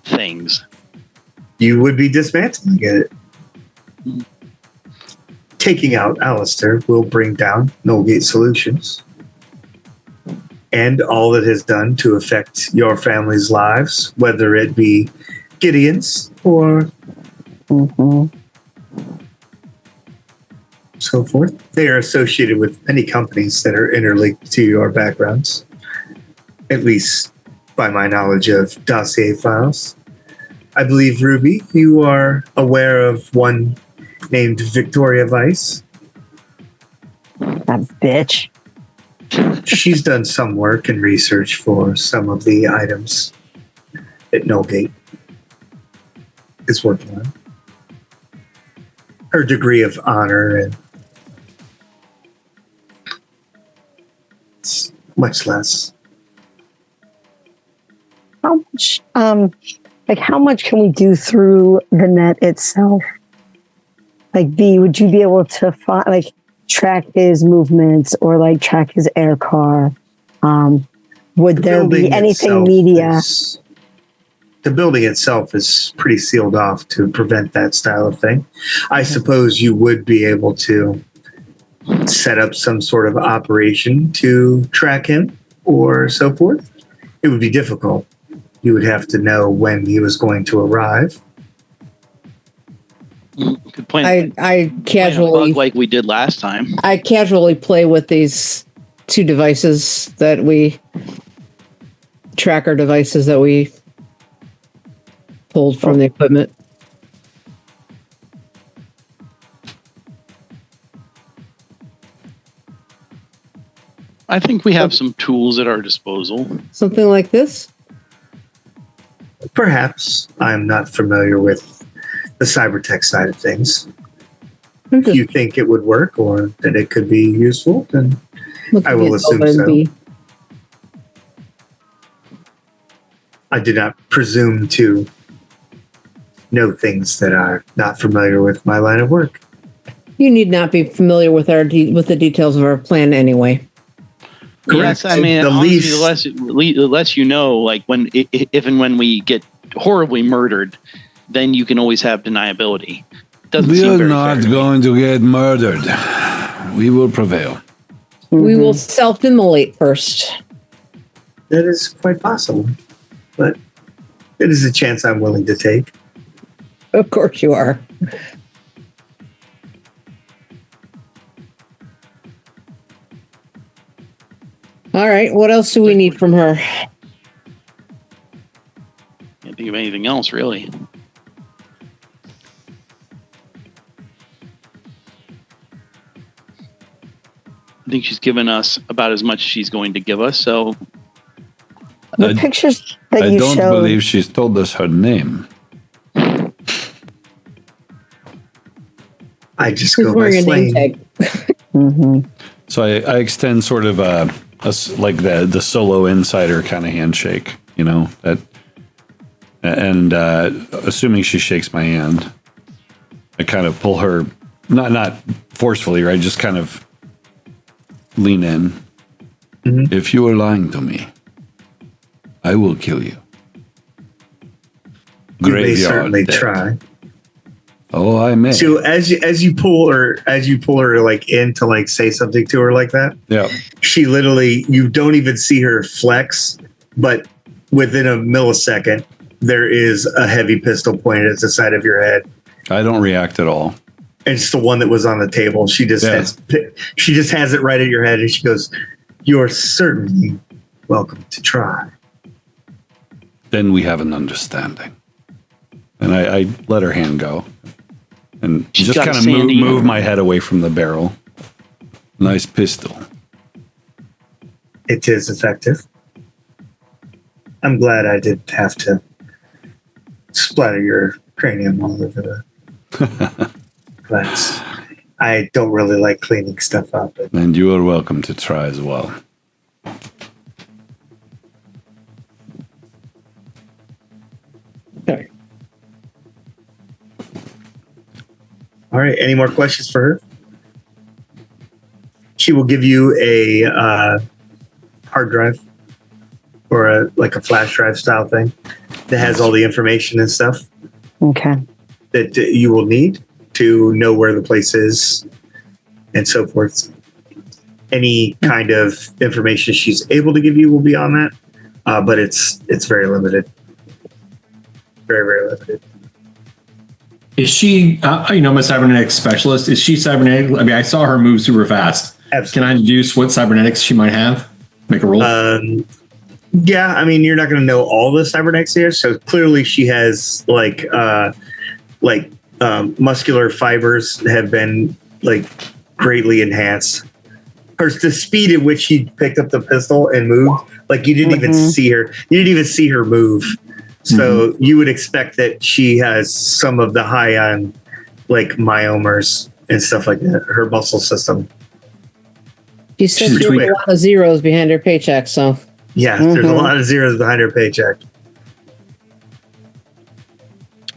things? You would be dismantling it. Taking out Alistair will bring down Nolgate Solutions and all it has done to affect your family's lives, whether it be Gideon's or so forth. They are associated with many companies that are interlinked to your backgrounds, at least by my knowledge of dossier files. I believe, Ruby, you are aware of one named Victoria Weiss. that bitch. She's done some work and research for some of the items that Nolgate is working on. Her degree of honor and it's much less. How much how much can we do through the net itself? Like B, would you be able to find track his movements or like track his air car? Would there be anything media? The building itself is pretty sealed off to prevent that style of thing. I suppose you would be able to set up some sort of operation to track him or so forth. It would be difficult. You would have to know when he was going to arrive. Good point. I casually, like we did last time. I casually play with these two devices that we tracker devices that we pulled from the equipment. I think we have some tools at our disposal. Something like this? Perhaps. I'm not familiar with the cybertech side of things. If you think it would work or that it could be useful, then I will assume so. I do not presume to know things that are not familiar with my line of work. You need not be familiar with with the details of our plan anyway. Correct. Yes, I mean, the less you know, like if and when we get horribly murdered, then you can always have deniability. We are not going to get murdered. We will prevail. We will self-immolate first. That is quite possible, but it is a chance I'm willing to take. Of course you are. All right, what else do we need from her? Can't think of anything else, really. I think she's given us about as much as she's going to give us, so... The pictures that you showed... I don't believe she's told us her name. I just go by Slaine. So I extend sort of like the solo insider kind of handshake, you know, and assuming she shakes my hand, I kind of pull her, not forcefully, right? Just kind of lean in. Mm-hmm. If you are lying to me, I will kill you. You may certainly try. Oh, I may. So as you pull her like in to like say something to her like that, yeah, she literally, you don't even see her flex, but within a millisecond, there is a heavy pistol pointed at the side of your head. I don't react at all. It's the one that was on the table. She just has it right at your head, and she goes, "You're certainly welcome to try." Then we have an understanding. And I let her hand go. And just kind of move my head away from the barrel. Nice pistol. It is effective. I'm glad I didn't have to splatter your cranium all over the glass. I don't really like cleaning stuff up. And you are welcome to try as well. Okay. All right. Any more questions for her? She will give you a hard drive or a flash drive style thing that has all the information and stuff. Okay. That you will need to know where the place is and so forth. Any kind of information she's able to give you will be on that, but it's very limited. Very, very limited. Is she, I'm a cybernetics specialist. Is she cybernetic? I mean, I saw her move super fast. Absolutely. Can I deduce what cybernetics she might have? Make a roll? Yeah, I mean, you're not going to know all the cybernetics here. So clearly she has muscular fibers have been greatly enhanced. The speed at which she picked up the pistol and moved, you didn't even see her. You didn't even see her move. So you would expect that she has some of the high on myomers and stuff like that, her muscle system. You said there's a lot of zeros behind her paycheck, so. Yeah, there's a lot of zeros behind her paycheck.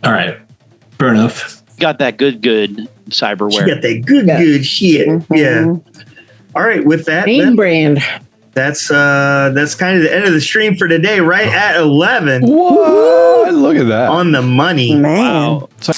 All right. Fair enough. got that good She cyberware. got that good shit. Yeah. All right, with that, Name brand. that's kind of the end of the stream for today, right at 11 What? Look at that. on the money. Man. Wow. So